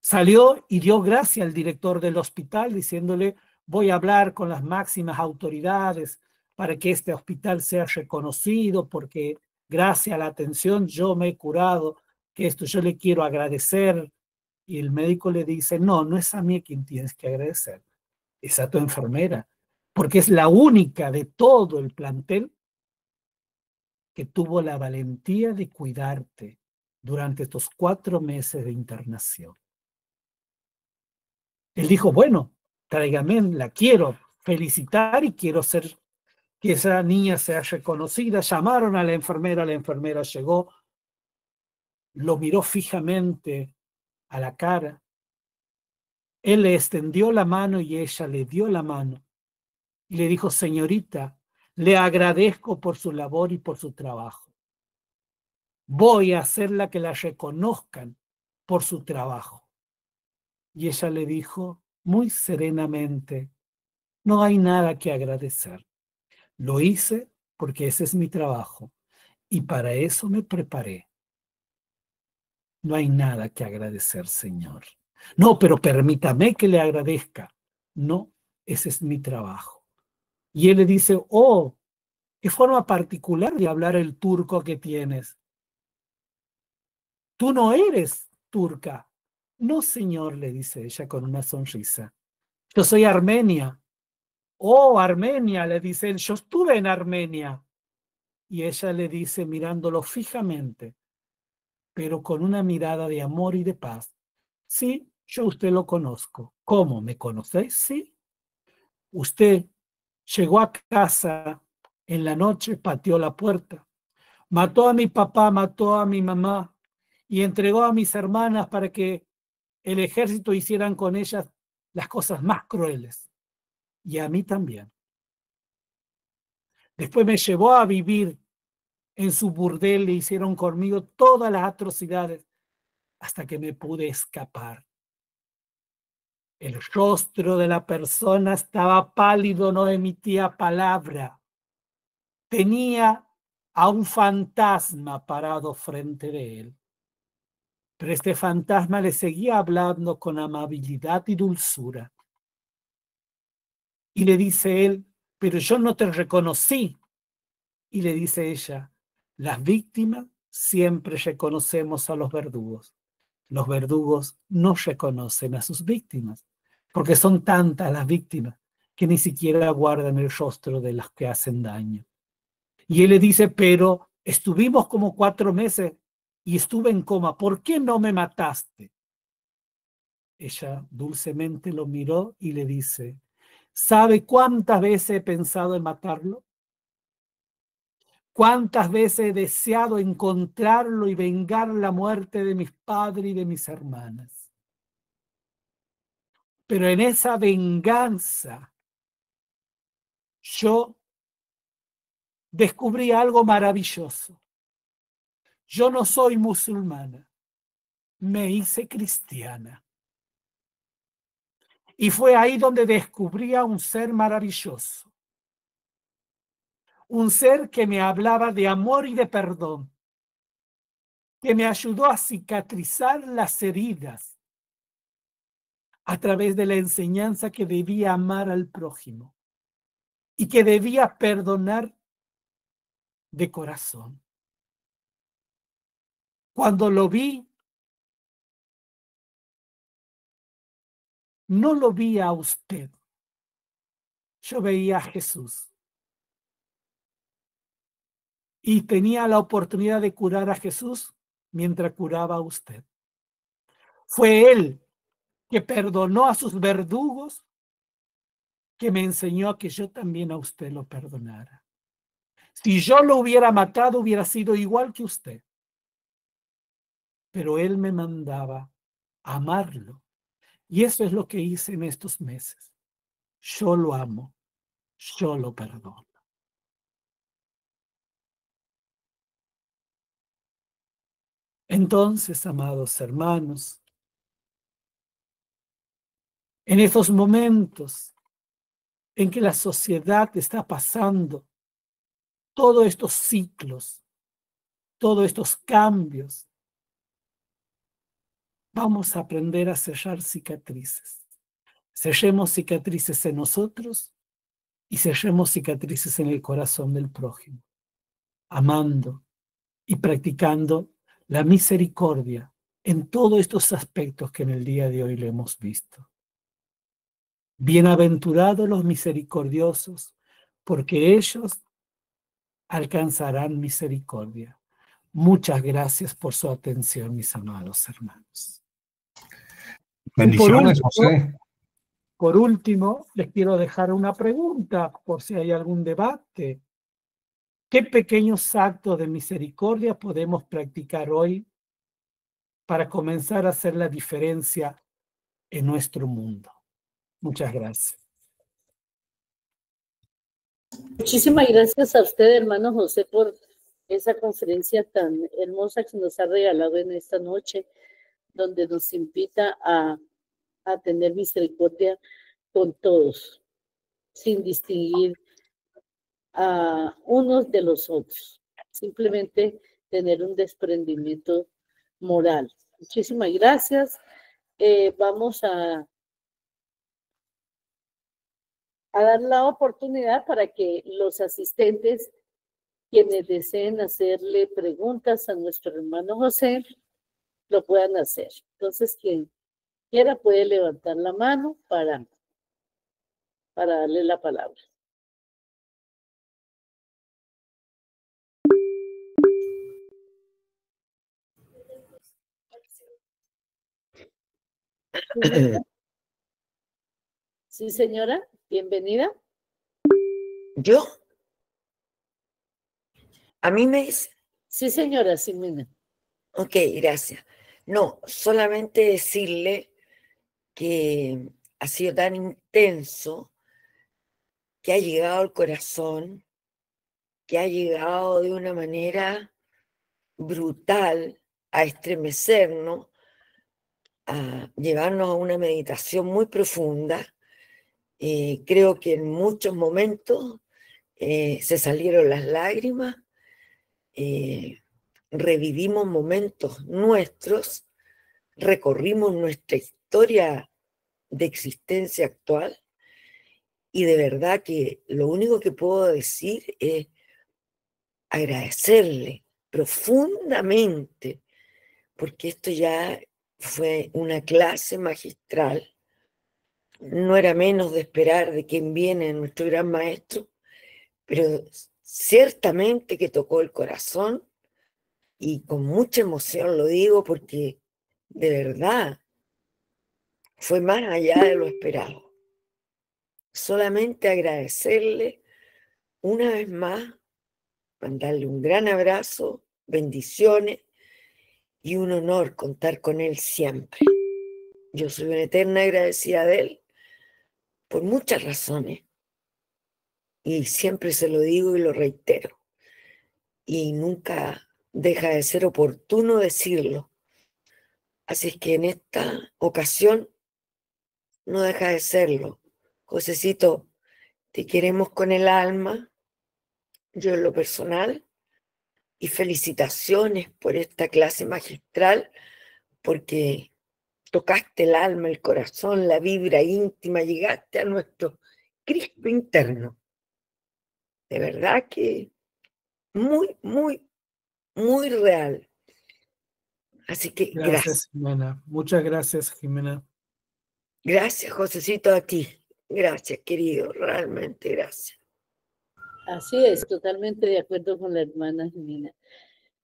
Salió y dio gracias al director del hospital diciéndole, voy a hablar con las máximas autoridades para que este hospital sea reconocido porque gracias a la atención yo me he curado, que esto yo le quiero agradecer. Y el médico le dice, no, no es a mí a quien tienes que agradecer, es a tu enfermera, porque es la única de todo el plantel que tuvo la valentía de cuidarte durante estos 4 meses de internación. Él dijo, bueno, tráigame, la quiero felicitar y quiero que esa niña sea reconocida. Llamaron a la enfermera llegó, lo miró fijamente a la cara. Él le extendió la mano y ella le dio la mano. Y le dijo, señorita, le agradezco por su labor y por su trabajo. Voy a hacerla que la reconozcan por su trabajo. Y ella le dijo muy serenamente, no hay nada que agradecer. Lo hice porque ese es mi trabajo y para eso me preparé. No hay nada que agradecer, Señor. No, pero permítame que le agradezca. No, ese es mi trabajo. Y él le dice, oh, qué forma particular de hablar el turco que tienes. Tú no eres turca. No, señor, le dice ella con una sonrisa. Yo soy armenia. Oh, Armenia, le dice él, yo estuve en Armenia. Y ella le dice mirándolo fijamente, pero con una mirada de amor y de paz. Sí, yo a usted lo conozco. ¿Cómo? ¿Me conocéis? Sí. Usted llegó a casa en la noche, pateó la puerta, mató a mi papá, mató a mi mamá y entregó a mis hermanas para que el ejército hicieran con ellas las cosas más crueles. Y a mí también. Después me llevó a vivir en su burdel, le hicieron conmigo todas las atrocidades hasta que me pude escapar. El rostro de la persona estaba pálido, no emitía palabra. Tenía a un fantasma parado frente de él. Pero este fantasma le seguía hablando con amabilidad y dulzura. Y le dice él, pero yo no te reconocí. Y le dice ella, las víctimas siempre reconocemos a los verdugos. Los verdugos no reconocen a sus víctimas, porque son tantas las víctimas que ni siquiera guardan el rostro de las que hacen daño. Y él le dice, pero Estuvimos como 4 meses y estuve en coma. ¿Por qué no me mataste? Ella dulcemente lo miró y le dice, ¿sabe cuántas veces he pensado en matarlo? ¿Cuántas veces he deseado encontrarlo y vengar la muerte de mis padres y de mis hermanas? Pero en esa venganza yo descubrí algo maravilloso. Yo no soy musulmana, me hice cristiana. Y fue ahí donde descubrí a un ser maravilloso. Un ser que me hablaba de amor y de perdón, que me ayudó a cicatrizar las heridas a través de la enseñanza que debía amar al prójimo y que debía perdonar de corazón. Cuando lo vi, no lo vi a usted, yo veía a Jesús. Y tenía la oportunidad de curar a Jesús mientras curaba a usted. Fue Él que perdonó a sus verdugos, que me enseñó a que yo también a usted lo perdonara. Si yo lo hubiera matado, hubiera sido igual que usted. Pero Él me mandaba a amarlo. Y eso es lo que hice en estos meses. Yo lo amo, yo lo perdono. Entonces, amados hermanos, en estos momentos en que la sociedad está pasando todos estos ciclos, todos estos cambios, vamos a aprender a cerrar cicatrices. Cerremos cicatrices en nosotros y cerremos cicatrices en el corazón del prójimo, amando y practicando la misericordia en todos estos aspectos que en el día de hoy le hemos visto. Bienaventurados los misericordiosos, porque ellos alcanzarán misericordia. Muchas gracias por su atención, mis amados hermanos. Bendiciones, José. Por último, les quiero dejar una pregunta por si hay algún debate. ¿Qué pequeños actos de misericordia podemos practicar hoy para comenzar a hacer la diferencia en nuestro mundo? Muchas gracias. Muchísimas gracias a usted, hermano José, por esa conferencia tan hermosa que nos ha regalado en esta noche, donde nos invita a tener misericordia con todos, sin distinguir a unos de los otros. Simplemente tener un desprendimiento moral. Muchísimas gracias. Vamos a dar la oportunidad para que los asistentes, quienes deseen hacerle preguntas a nuestro hermano José, lo puedan hacer. Entonces, quien quiera puede levantar la mano para darle la palabra. Sí, señora, bienvenida. ¿Yo? ¿A mí me dice? Sí, señora, Ximena. Ok, gracias. No, solamente decirle que ha sido tan intenso, que ha llegado al corazón, que ha llegado de una manera brutal a estremecernos, a llevarnos a una meditación muy profunda. Creo que en muchos momentos se salieron las lágrimas, revivimos momentos nuestros, recorrimos nuestra historia de existencia actual y de verdad que lo único que puedo decir es agradecerle profundamente, porque esto ya fue una clase magistral. No era menos de esperar de quien viene nuestro gran maestro, pero ciertamente que tocó el corazón, y con mucha emoción lo digo porque de verdad fue más allá de lo esperado. Solamente agradecerle una vez más, mandarle un gran abrazo, bendiciones y un honor contar con él siempre. Yo soy una eterna agradecida de él por muchas razones y siempre se lo digo y lo reitero, y nunca deja de ser oportuno decirlo. Así es que en esta ocasión no deja de serlo. Josecito, te queremos con el alma, yo en lo personal, y felicitaciones por esta clase magistral, porque tocaste el alma, el corazón, la vibra íntima, llegaste a nuestro Cristo interno. De verdad que muy, muy, muy real. Así que gracias. Gracias, Jimena. Muchas gracias, Jimena. Gracias, Josecito, a ti. Gracias, querido, realmente gracias. Así es, totalmente de acuerdo con la hermana Jimena.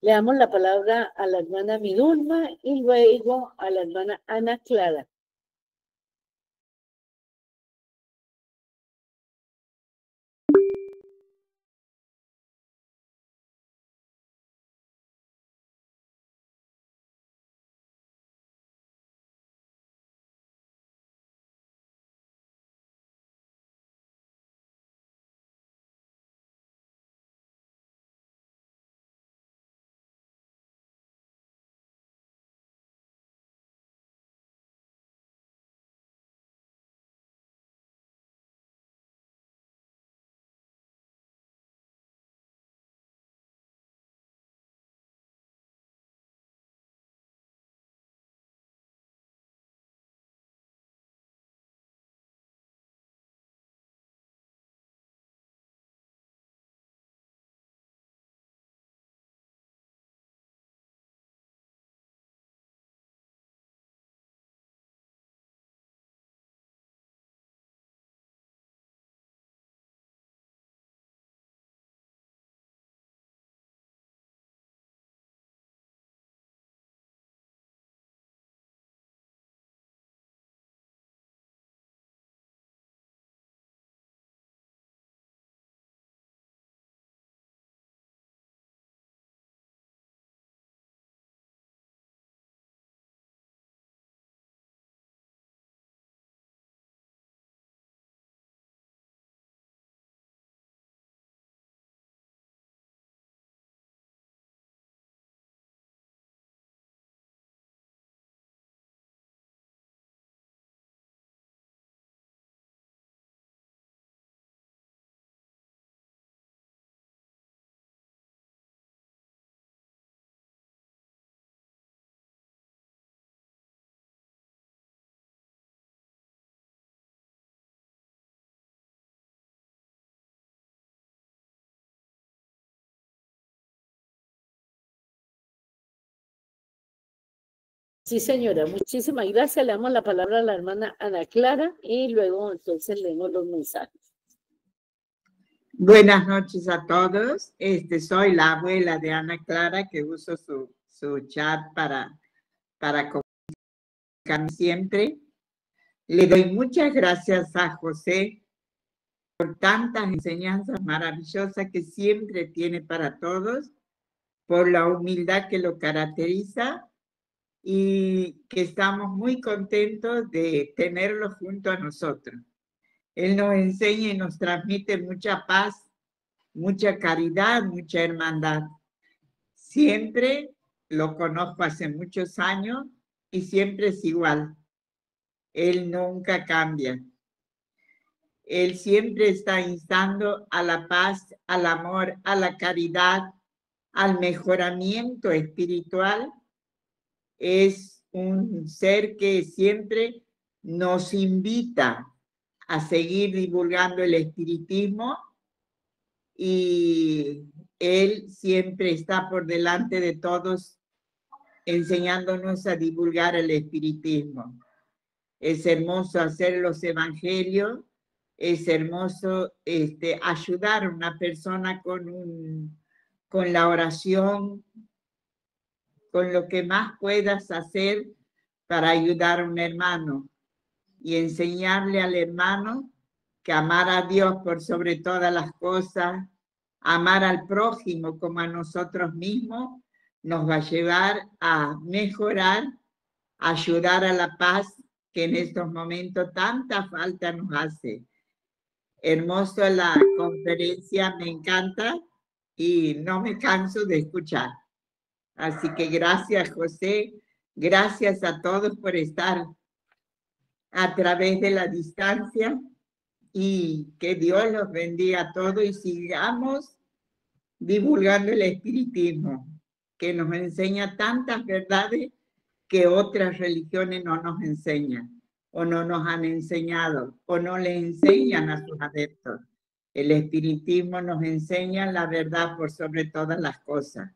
Le damos la palabra a la hermana Midulma y luego a la hermana Ana Clara. Sí, señora, muchísimas gracias. Le damos la palabra a la hermana Ana Clara y luego entonces leemos los mensajes. Buenas noches a todos. Soy la abuela de Ana Clara, que uso su chat para comunicarme siempre. Le doy muchas gracias a José por tantas enseñanzas maravillosas que siempre tiene para todos, por la humildad que lo caracteriza y que estamos muy contentos de tenerlo junto a nosotros. Él nos enseña y nos transmite mucha paz, mucha caridad, mucha hermandad. Siempre lo conozco hace muchos años y siempre es igual. Él nunca cambia. Él siempre está instando a la paz, al amor, a la caridad, al mejoramiento espiritual. Es un ser que siempre nos invita a seguir divulgando el espiritismo, y él siempre está por delante de todos enseñándonos a divulgar el espiritismo. Es hermoso hacer los evangelios, Es hermoso ayudar a una persona con la oración, con lo que más puedas hacer para ayudar a un hermano y enseñarle al hermano que amar a Dios por sobre todas las cosas, amar al prójimo como a nosotros mismos, nos va a llevar a mejorar, a ayudar a la paz que en estos momentos tanta falta nos hace. Hermoso la conferencia, me encanta y no me canso de escuchar. Así que gracias, José. Gracias a todos por estar a través de la distancia y que Dios los bendiga a todos y sigamos divulgando el espiritismo, que nos enseña tantas verdades que otras religiones no nos enseñan o no nos han enseñado o no le enseñan a sus adeptos. El espiritismo nos enseña la verdad por sobre todas las cosas,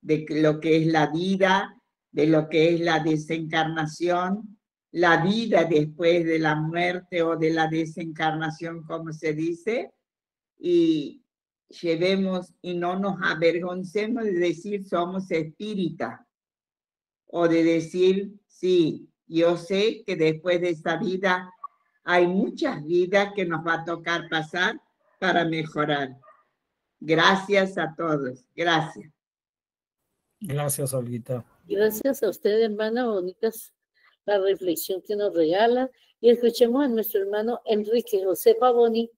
de lo que es la vida, de lo que es la desencarnación, la vida después de la muerte o de la desencarnación, como se dice, y llevemos y no nos avergoncemos de decir somos espíritas o de decir, sí, yo sé que después de esta vida hay muchas vidas que nos va a tocar pasar para mejorar. Gracias a todos. Gracias. Gracias, Olguita. Gracias a usted, hermana, bonitas la reflexión que nos regala. Y escuchemos a nuestro hermano Enrique José Pavoni.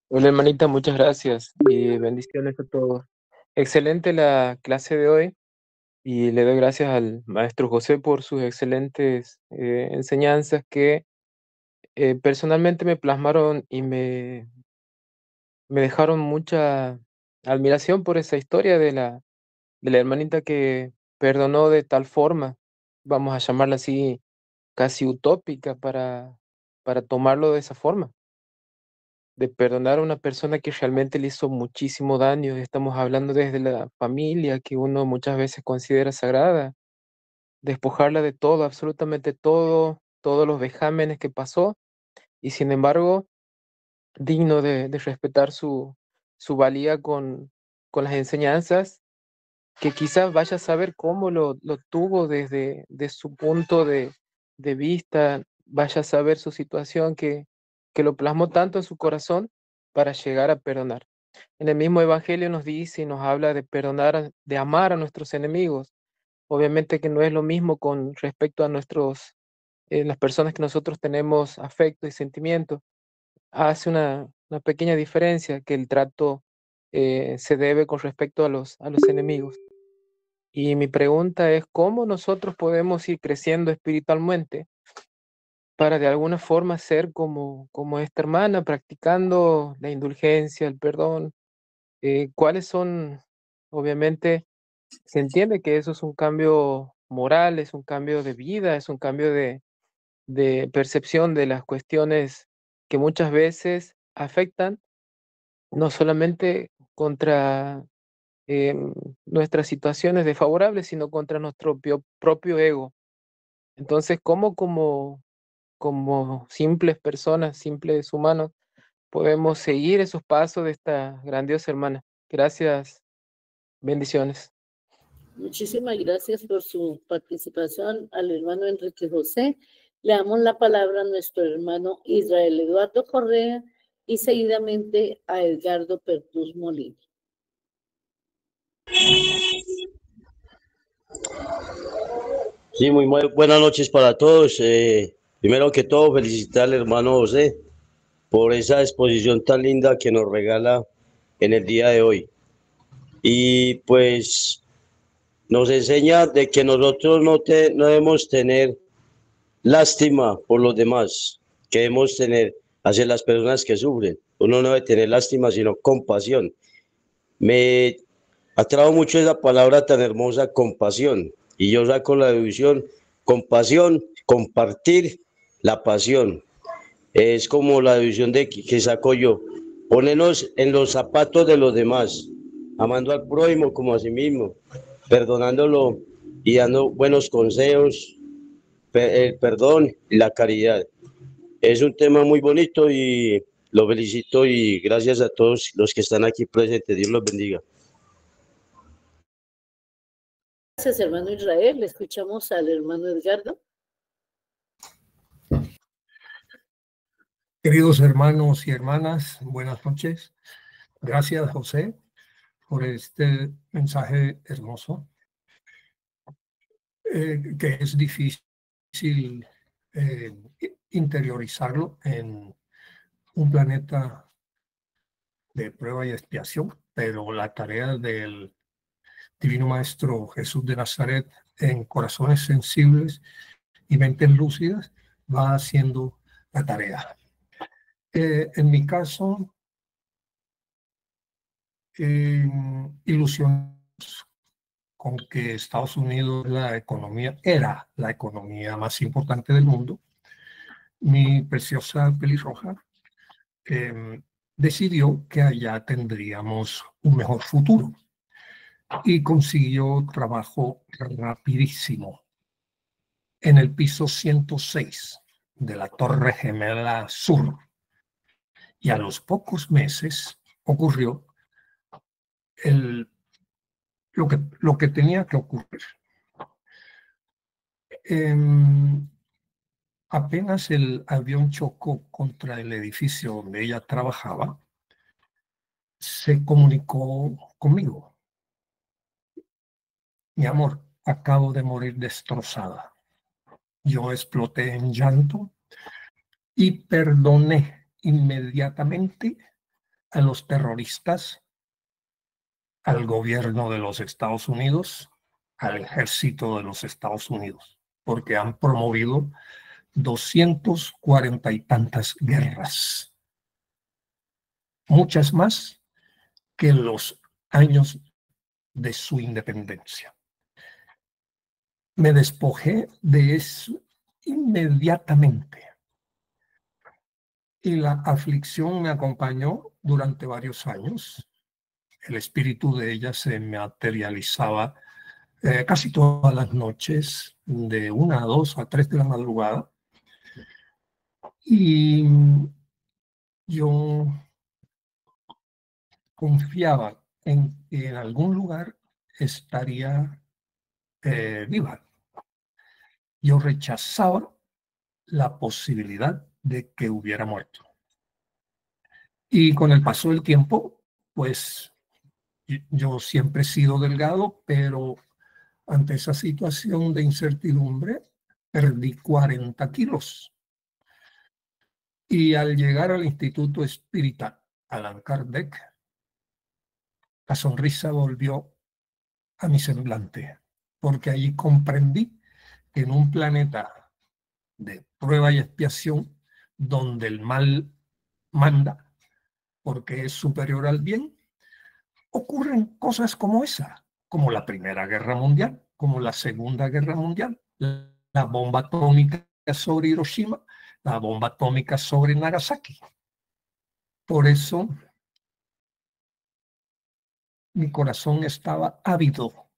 Hola, hermanita, muchas gracias y bendiciones a todos. Excelente la clase de hoy y le doy gracias al maestro José por sus excelentes enseñanzas que personalmente me plasmaron y me dejaron mucha admiración por esa historia de la hermanita que perdonó de tal forma, vamos a llamarla así, casi utópica para tomarlo de esa forma, de perdonar a una persona que realmente le hizo muchísimo daño. Estamos hablando desde la familia, que uno muchas veces considera sagrada, despojarla de todo, absolutamente todo, todos los vejámenes que pasó, y sin embargo, digno de respetar su valía con las enseñanzas, que quizás vaya a saber cómo lo tuvo desde de su punto de vista, vaya a saber su situación, que lo plasmó tanto en su corazón para llegar a perdonar. En el mismo Evangelio nos dice y nos habla de perdonar, de amar a nuestros enemigos. Obviamente que no es lo mismo con respecto a las personas que nosotros tenemos afecto y sentimiento. Hace una pequeña diferencia que el trato se debe con respecto a los enemigos. Y mi pregunta es, ¿cómo nosotros podemos ir creciendo espiritualmente para de alguna forma ser como esta hermana, practicando la indulgencia, el perdón? ¿Cuáles son? Obviamente, se entiende que eso es un cambio moral, es un cambio de vida, es un cambio de percepción de las cuestiones que muchas veces afectan no solamente contra em, nuestras situaciones desfavorables, sino contra nuestro propio ego. Entonces, ¿cómo como simples personas, simples humanos, podemos seguir esos pasos de esta grandiosa hermana? Gracias, bendiciones. Muchísimas gracias por su participación al hermano Enrique José. Le damos la palabra a nuestro hermano Israel Eduardo Correa y seguidamente a Edgardo Pertús Molina. Sí, muy buenas noches para todos. Primero que todo, felicitar al hermano José por esa exposición tan linda que nos regala en el día de hoy. Y pues nos enseña de que nosotros no debemos tener lástima por los demás, que debemos tener hacia las personas que sufren. Uno no debe tener lástima, sino compasión. Me atrajo mucho esa palabra tan hermosa, compasión. Y yo saco la deducción, compasión, compartir la pasión. Es como la deducción que saco yo. Ponernos en los zapatos de los demás, amando al prójimo como a sí mismo, perdonándolo y dando buenos consejos, el perdón y la caridad. Es un tema muy bonito y lo felicito y gracias a todos los que están aquí presentes. Dios los bendiga. Gracias, hermano Israel. Le escuchamos al hermano Edgardo. Queridos hermanos y hermanas, buenas noches. Gracias, José, por este mensaje hermoso, que es difícil interiorizarlo en un planeta de prueba y expiación, pero la tarea del Divino Maestro Jesús de Nazaret en corazones sensibles y mentes lúcidas va haciendo la tarea. En mi caso, ilusiones con que Estados Unidos era la economía más importante del mundo, mi preciosa pelirroja decidió que allá tendríamos un mejor futuro y consiguió trabajo rapidísimo en el piso 106 de la Torre Gemela Sur. Y a los pocos meses ocurrió lo que tenía que ocurrir. Apenas el avión chocó contra el edificio donde ella trabajaba, se comunicó conmigo. Mi amor, acabo de morir destrozada. Yo exploté en llanto y perdoné inmediatamente a los terroristas, al gobierno de los Estados Unidos, al ejército de los Estados Unidos, porque han promovido 240 y tantas guerras, muchas más que en los años de su independencia. Me despojé de eso inmediatamente y la aflicción me acompañó durante varios años. El espíritu de ella se materializaba casi todas las noches, de 1 a 2 a 3 de la madrugada. Y yo confiaba en que en algún lugar estaría viva. Yo rechazaba la posibilidad de que hubiera muerto. Y con el paso del tiempo, pues yo siempre he sido delgado, pero ante esa situación de incertidumbre, perdí 40 kilos. Y al llegar al Instituto Espírita Allan Kardec, la sonrisa volvió a mi semblante, porque allí comprendí que en un planeta de prueba y expiación, donde el mal manda porque es superior al bien, ocurren cosas como esa, como la Primera Guerra Mundial, como la Segunda Guerra Mundial, la bomba atómica sobre Hiroshima, la bomba atómica sobre Nagasaki. Por eso mi corazón estaba ávido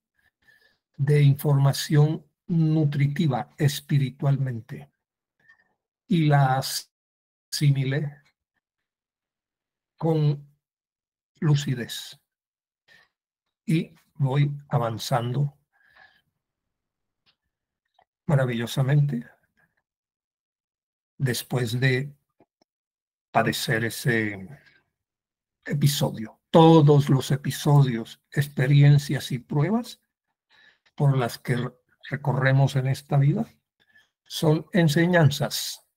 de información nutritiva espiritualmente y la asimilé con lucidez y voy avanzando maravillosamente después de padecer ese episodio. Todos los episodios, experiencias y pruebas por las que recorremos en esta vida son enseñanzas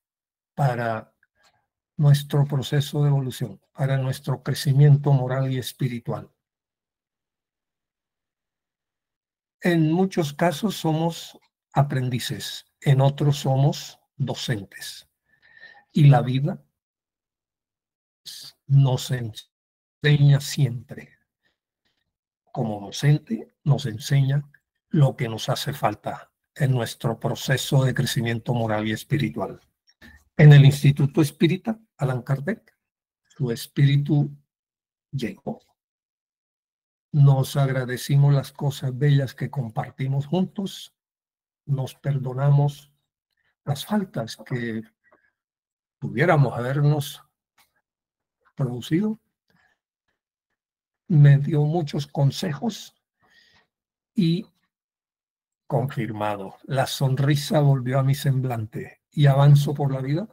para nuestro proceso de evolución, para nuestro crecimiento moral y espiritual. En muchos casos somos aprendices, en otros somos docentes. Y la vida nos enseña siempre. Como docente nos enseña lo que nos hace falta en nuestro proceso de crecimiento moral y espiritual. En el Instituto Espírita Allan Kardec, su espíritu llegó. Nos agradecimos las cosas bellas que compartimos juntos, nos perdonamos las faltas que pudiéramos habernos producido, me dio muchos consejos y confirmado. La sonrisa volvió a mi semblante y avanzo por la vida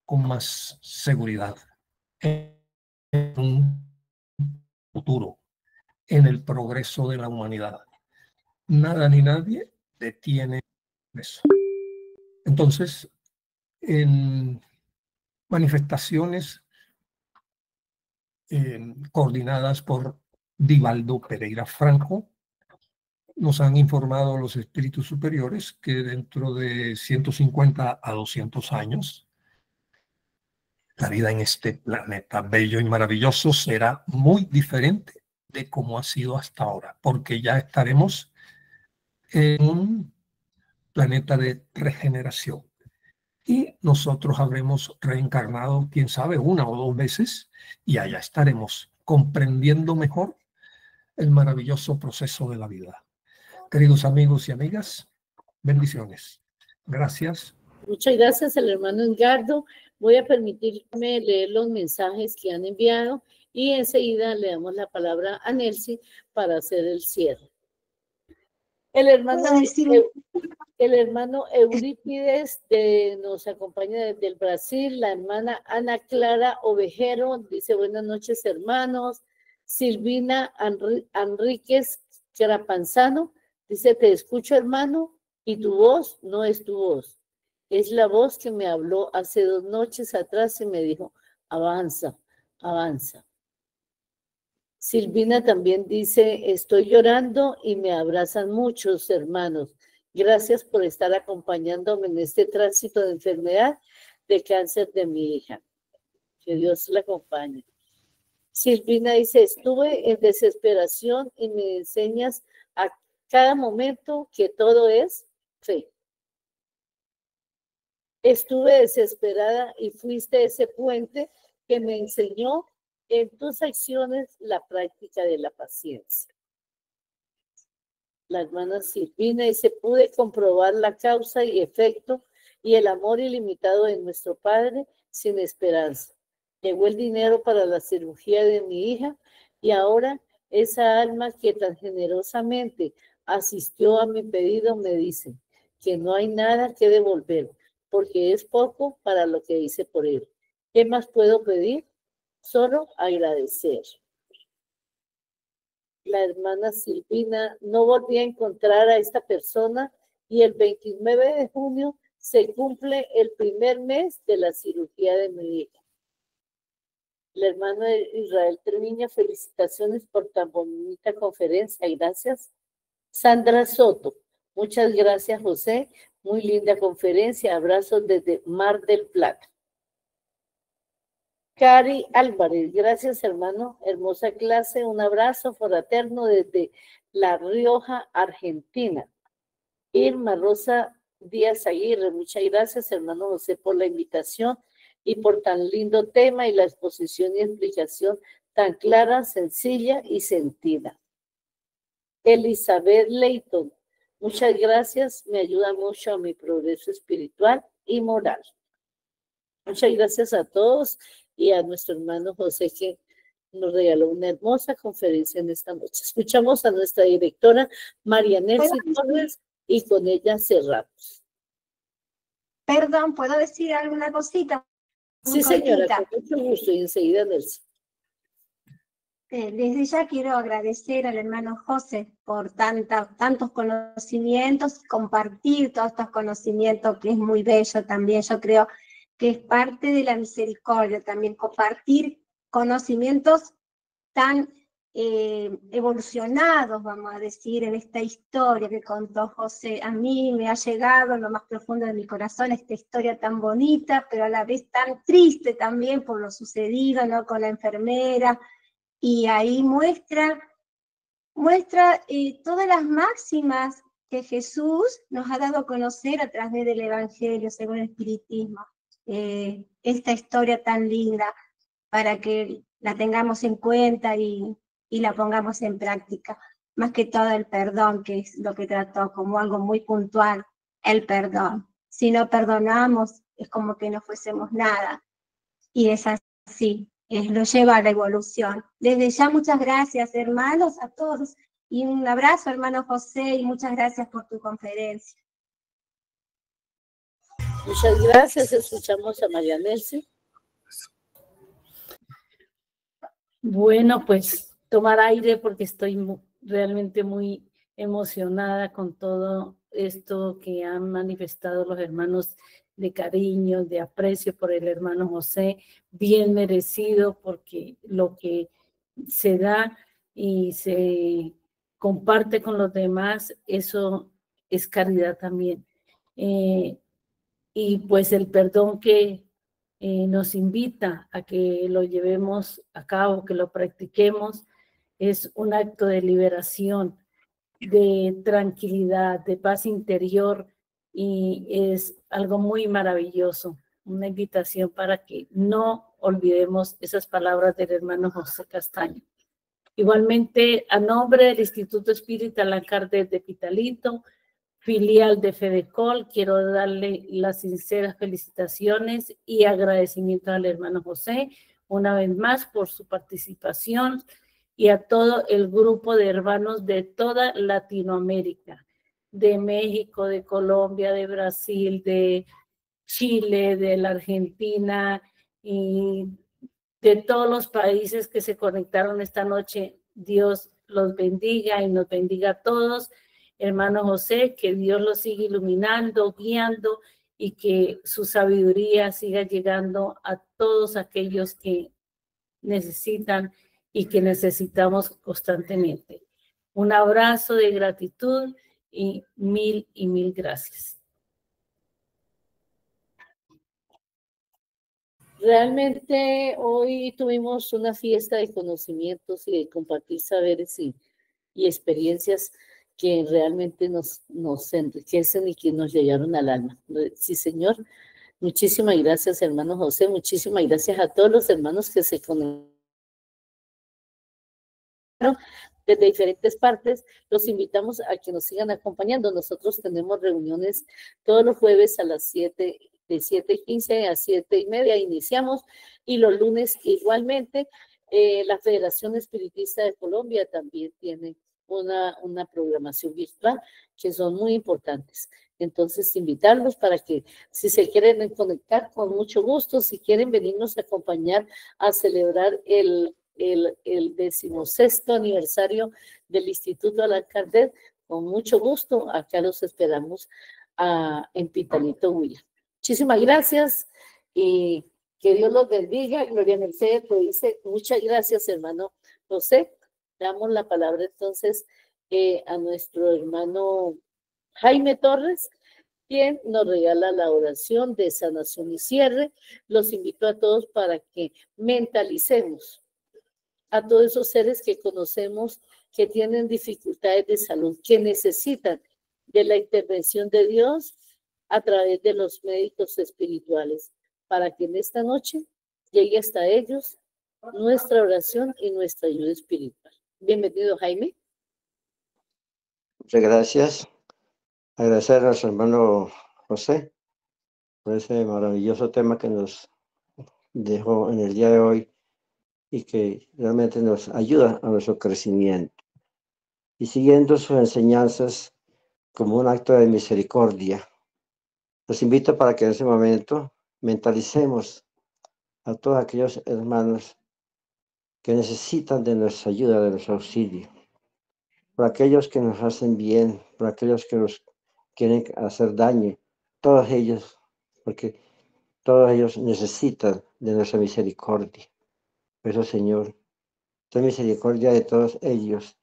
con más seguridad en un futuro, en el progreso de la humanidad. Nada ni nadie detiene eso. Entonces, en manifestaciones coordinadas por Divaldo Pereira Franco, nos han informado los espíritus superiores que dentro de 150 a 200 años, la vida en este planeta bello y maravilloso será muy diferente de como ha sido hasta ahora, porque ya estaremos en un planeta de regeneración. Y nosotros habremos reencarnado, quién sabe, 1 o 2 veces, y allá estaremos comprendiendo mejor el maravilloso proceso de la vida. Queridos amigos y amigas, bendiciones. Gracias. Muchas gracias al hermano Edgardo. Voy a permitirme leer los mensajes que han enviado y enseguida le damos la palabra a Nelcy para hacer el cierre. El hermano Eurípides nos acompaña desde el Brasil. La hermana Ana Clara Ovejero dice: buenas noches, hermanos. Silvina Enríquez Carapanzano dice: te escucho, hermano, y tu voz no es tu voz. Es la voz que me habló hace 2 noches atrás y me dijo: avanza, avanza. Silvina también dice: estoy llorando y me abrazan muchos hermanos. Gracias por estar acompañándome en este tránsito de enfermedad de cáncer de mi hija. Que Dios la acompañe. Silvina dice: estuve en desesperación y me enseñas a cada momento que todo es fe. Estuve desesperada y fuiste ese puente que me enseñó en tus acciones la práctica de la paciencia. La hermana Silvina dice: pude comprobar la causa y efecto y el amor ilimitado de nuestro Padre sin esperanza. Llegó el dinero para la cirugía de mi hija y ahora esa alma que tan generosamente asistió a mi pedido me dice que no hay nada que devolver porque es poco para lo que hice por él. ¿Qué más puedo pedir? Solo agradecer. La hermana Silvina: no volví a encontrar a esta persona y el 29 de junio se cumple el primer mes de la cirugía de mi hija. La hermana Israel Treviño: felicitaciones por tan bonita conferencia. Gracias. Sandra Soto: muchas gracias, José. Muy linda conferencia. Abrazos desde Mar del Plata. Cari Álvarez: gracias, hermano. Hermosa clase. Un abrazo fraterno desde La Rioja, Argentina. Irma Rosa Díaz Aguirre: muchas gracias, hermano José, por la invitación y por tan lindo tema y la exposición y explicación tan clara, sencilla y sentida. Elizabeth Leighton: muchas gracias, me ayuda mucho a mi progreso espiritual y moral. Muchas gracias a todos y a nuestro hermano José, que nos regaló una hermosa conferencia en esta noche. Escuchamos a nuestra directora María Nelcy Torres y con ella cerramos. Perdón, ¿puedo decir alguna cosita? Sí, señora, con mucho gusto, y enseguida Nelson. Desde ya quiero agradecer al hermano José por tantos conocimientos, compartir todos estos conocimientos, que es muy bello también. Yo creo que es parte de la misericordia también, compartir conocimientos tan evolucionados, vamos a decir, en esta historia que contó José. A mí me ha llegado en lo más profundo de mi corazón esta historia tan bonita, pero a la vez tan triste también por lo sucedido, ¿no?, con la enfermera, y ahí muestra todas las máximas que Jesús nos ha dado a conocer a través del Evangelio según el Espiritismo. Esta historia tan linda, para que la tengamos en cuenta y la pongamos en práctica. Más que todo el perdón, que es lo que trató como algo muy puntual, el perdón. Si no perdonamos, es como que no fuésemos nada. Y es así, lo lleva a la evolución. Desde ya, muchas gracias, hermanos, a todos. Y un abrazo, hermano José, y muchas gracias por tu conferencia. Muchas gracias. Escuchamos a María Nelson. Bueno, pues tomar aire porque estoy realmente muy emocionada con todo esto que han manifestado los hermanos de cariño, de aprecio por el hermano José, bien merecido porque lo que se da y se comparte con los demás, eso es caridad también. Y pues el perdón que nos invita a que lo llevemos a cabo, que lo practiquemos, es un acto de liberación, de tranquilidad, de paz interior, y es algo muy maravilloso, una invitación para que no olvidemos esas palabras del hermano José Castaño. Igualmente, a nombre del Instituto Espírita Allan Kardec de Pitalito, filial de Fedecol, quiero darle las sinceras felicitaciones y agradecimiento al hermano José una vez más por su participación y a todo el grupo de hermanos de toda Latinoamérica, de México, de Colombia, de Brasil, de Chile, de la Argentina y de todos los países que se conectaron esta noche. Dios los bendiga y nos bendiga a todos. Hermano José, que Dios lo siga iluminando, guiando y que su sabiduría siga llegando a todos aquellos que necesitan y que necesitamos constantemente. Un abrazo de gratitud y mil gracias. Realmente hoy tuvimos una fiesta de conocimientos y de compartir saberes y experiencias que realmente nos enriquecen y que nos llegaron al alma. Sí, Señor. Muchísimas gracias, hermano José. Muchísimas gracias a todos los hermanos que se conectaron desde diferentes partes. Los invitamos a que nos sigan acompañando. Nosotros tenemos reuniones todos los jueves a las 7, de 7:15 a 7:30 iniciamos, y los lunes igualmente. La Federación Espiritista de Colombia también tiene una programación virtual que son muy importantes. Entonces, invitarlos para que si se quieren conectar, con mucho gusto, si quieren venirnos a acompañar a celebrar el 16º aniversario del Instituto Allan Kardec, con mucho gusto, acá los esperamos en Pitalito, Huila. Muchísimas gracias y que Dios los bendiga. Gloria Mercedes te dice muchas gracias, hermano José. Damos la palabra entonces a nuestro hermano Jaime Torres, quien nos regala la oración de sanación y cierre. Los invito a todos para que mentalicemos a todos esos seres que conocemos que tienen dificultades de salud, que necesitan de la intervención de Dios a través de los médicos espirituales, para que en esta noche llegue hasta ellos nuestra oración y nuestra ayuda espiritual. Bienvenido, Jaime. Muchas gracias. Agradecer a nuestro hermano José por ese maravilloso tema que nos dejó en el día de hoy y que realmente nos ayuda a nuestro crecimiento. Y siguiendo sus enseñanzas como un acto de misericordia, los invito para que en ese momento mentalicemos a todos aquellos hermanos que necesitan de nuestra ayuda, de nuestro auxilio, por aquellos que nos hacen bien, por aquellos que nos quieren hacer daño, todos ellos, porque todos ellos necesitan de nuestra misericordia. Por eso, Señor, ten misericordia de todos ellos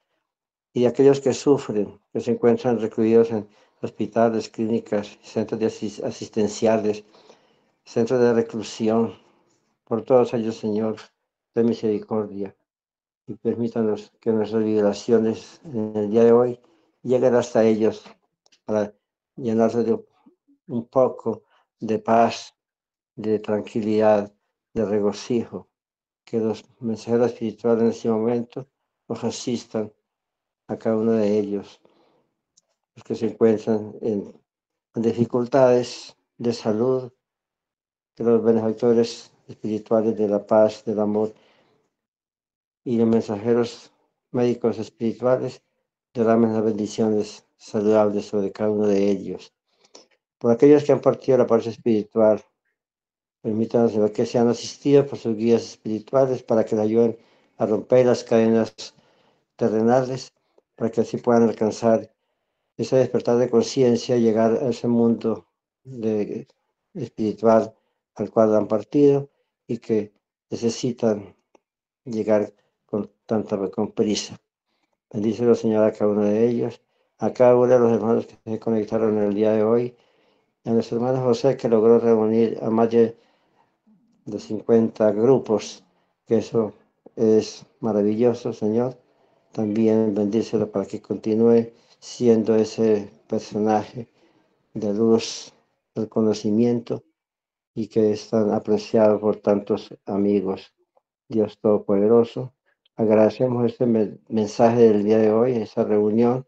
y de aquellos que sufren, que se encuentran recluidos en hospitales, clínicas, centros asistenciales, centros de reclusión. Por todos ellos, Señor, ten misericordia y permítanos que nuestras vibraciones en el día de hoy lleguen hasta ellos para llenarse de un poco de paz, de tranquilidad, de regocijo. Que los mensajeros espirituales en este momento nos asistan a cada uno de ellos, los que se encuentran en dificultades de salud, de los benefactores espirituales de la paz, del amor y los mensajeros médicos espirituales, derramen las bendiciones saludables sobre cada uno de ellos. Por aquellos que han partido a la paz espiritual, permítanos que sean asistidos por sus guías espirituales para que les ayuden a romper las cadenas terrenales, para que así puedan alcanzar ese despertar de conciencia y llegar a ese mundo espiritual al cual han partido y que necesitan llegar con prisa. Bendícelo, Señor, a cada uno de ellos, a cada uno de los hermanos que se conectaron en el día de hoy, y a nuestro hermano José, que logró reunir a más de 50 grupos, que eso es maravilloso, Señor. También bendícelo para que continúe siendo ese personaje de luz, del conocimiento, y que es tan apreciado por tantos amigos. Dios Todopoderoso, agradecemos este mensaje del día de hoy, esa reunión,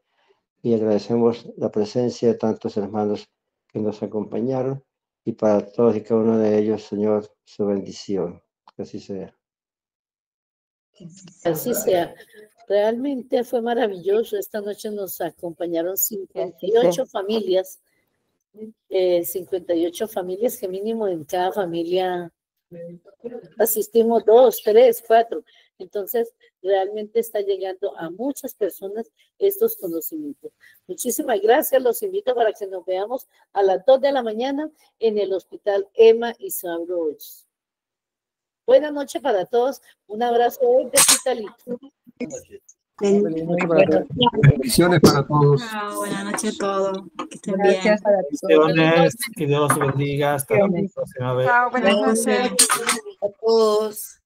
y agradecemos la presencia de tantos hermanos que nos acompañaron, y para todos y cada uno de ellos, Señor, su bendición. Que así sea. Así sea. Realmente fue maravilloso. Esta noche nos acompañaron 58 familias. 58 familias, que mínimo en cada familia asistimos 2, 3, 4. Entonces, realmente está llegando a muchas personas estos conocimientos. Muchísimas gracias. Los invito para que nos veamos a las 2 de la mañana en el Hospital Emma Isauro Hoyos. Buenas noches para todos. Un abrazo de Citalito. Bendiciones para todos. Buenas noches a todos. Que estén Gracias bien. Bendiciones, que Dios bendiga. Hasta la próxima vez. Chao, buenas noches. A todos.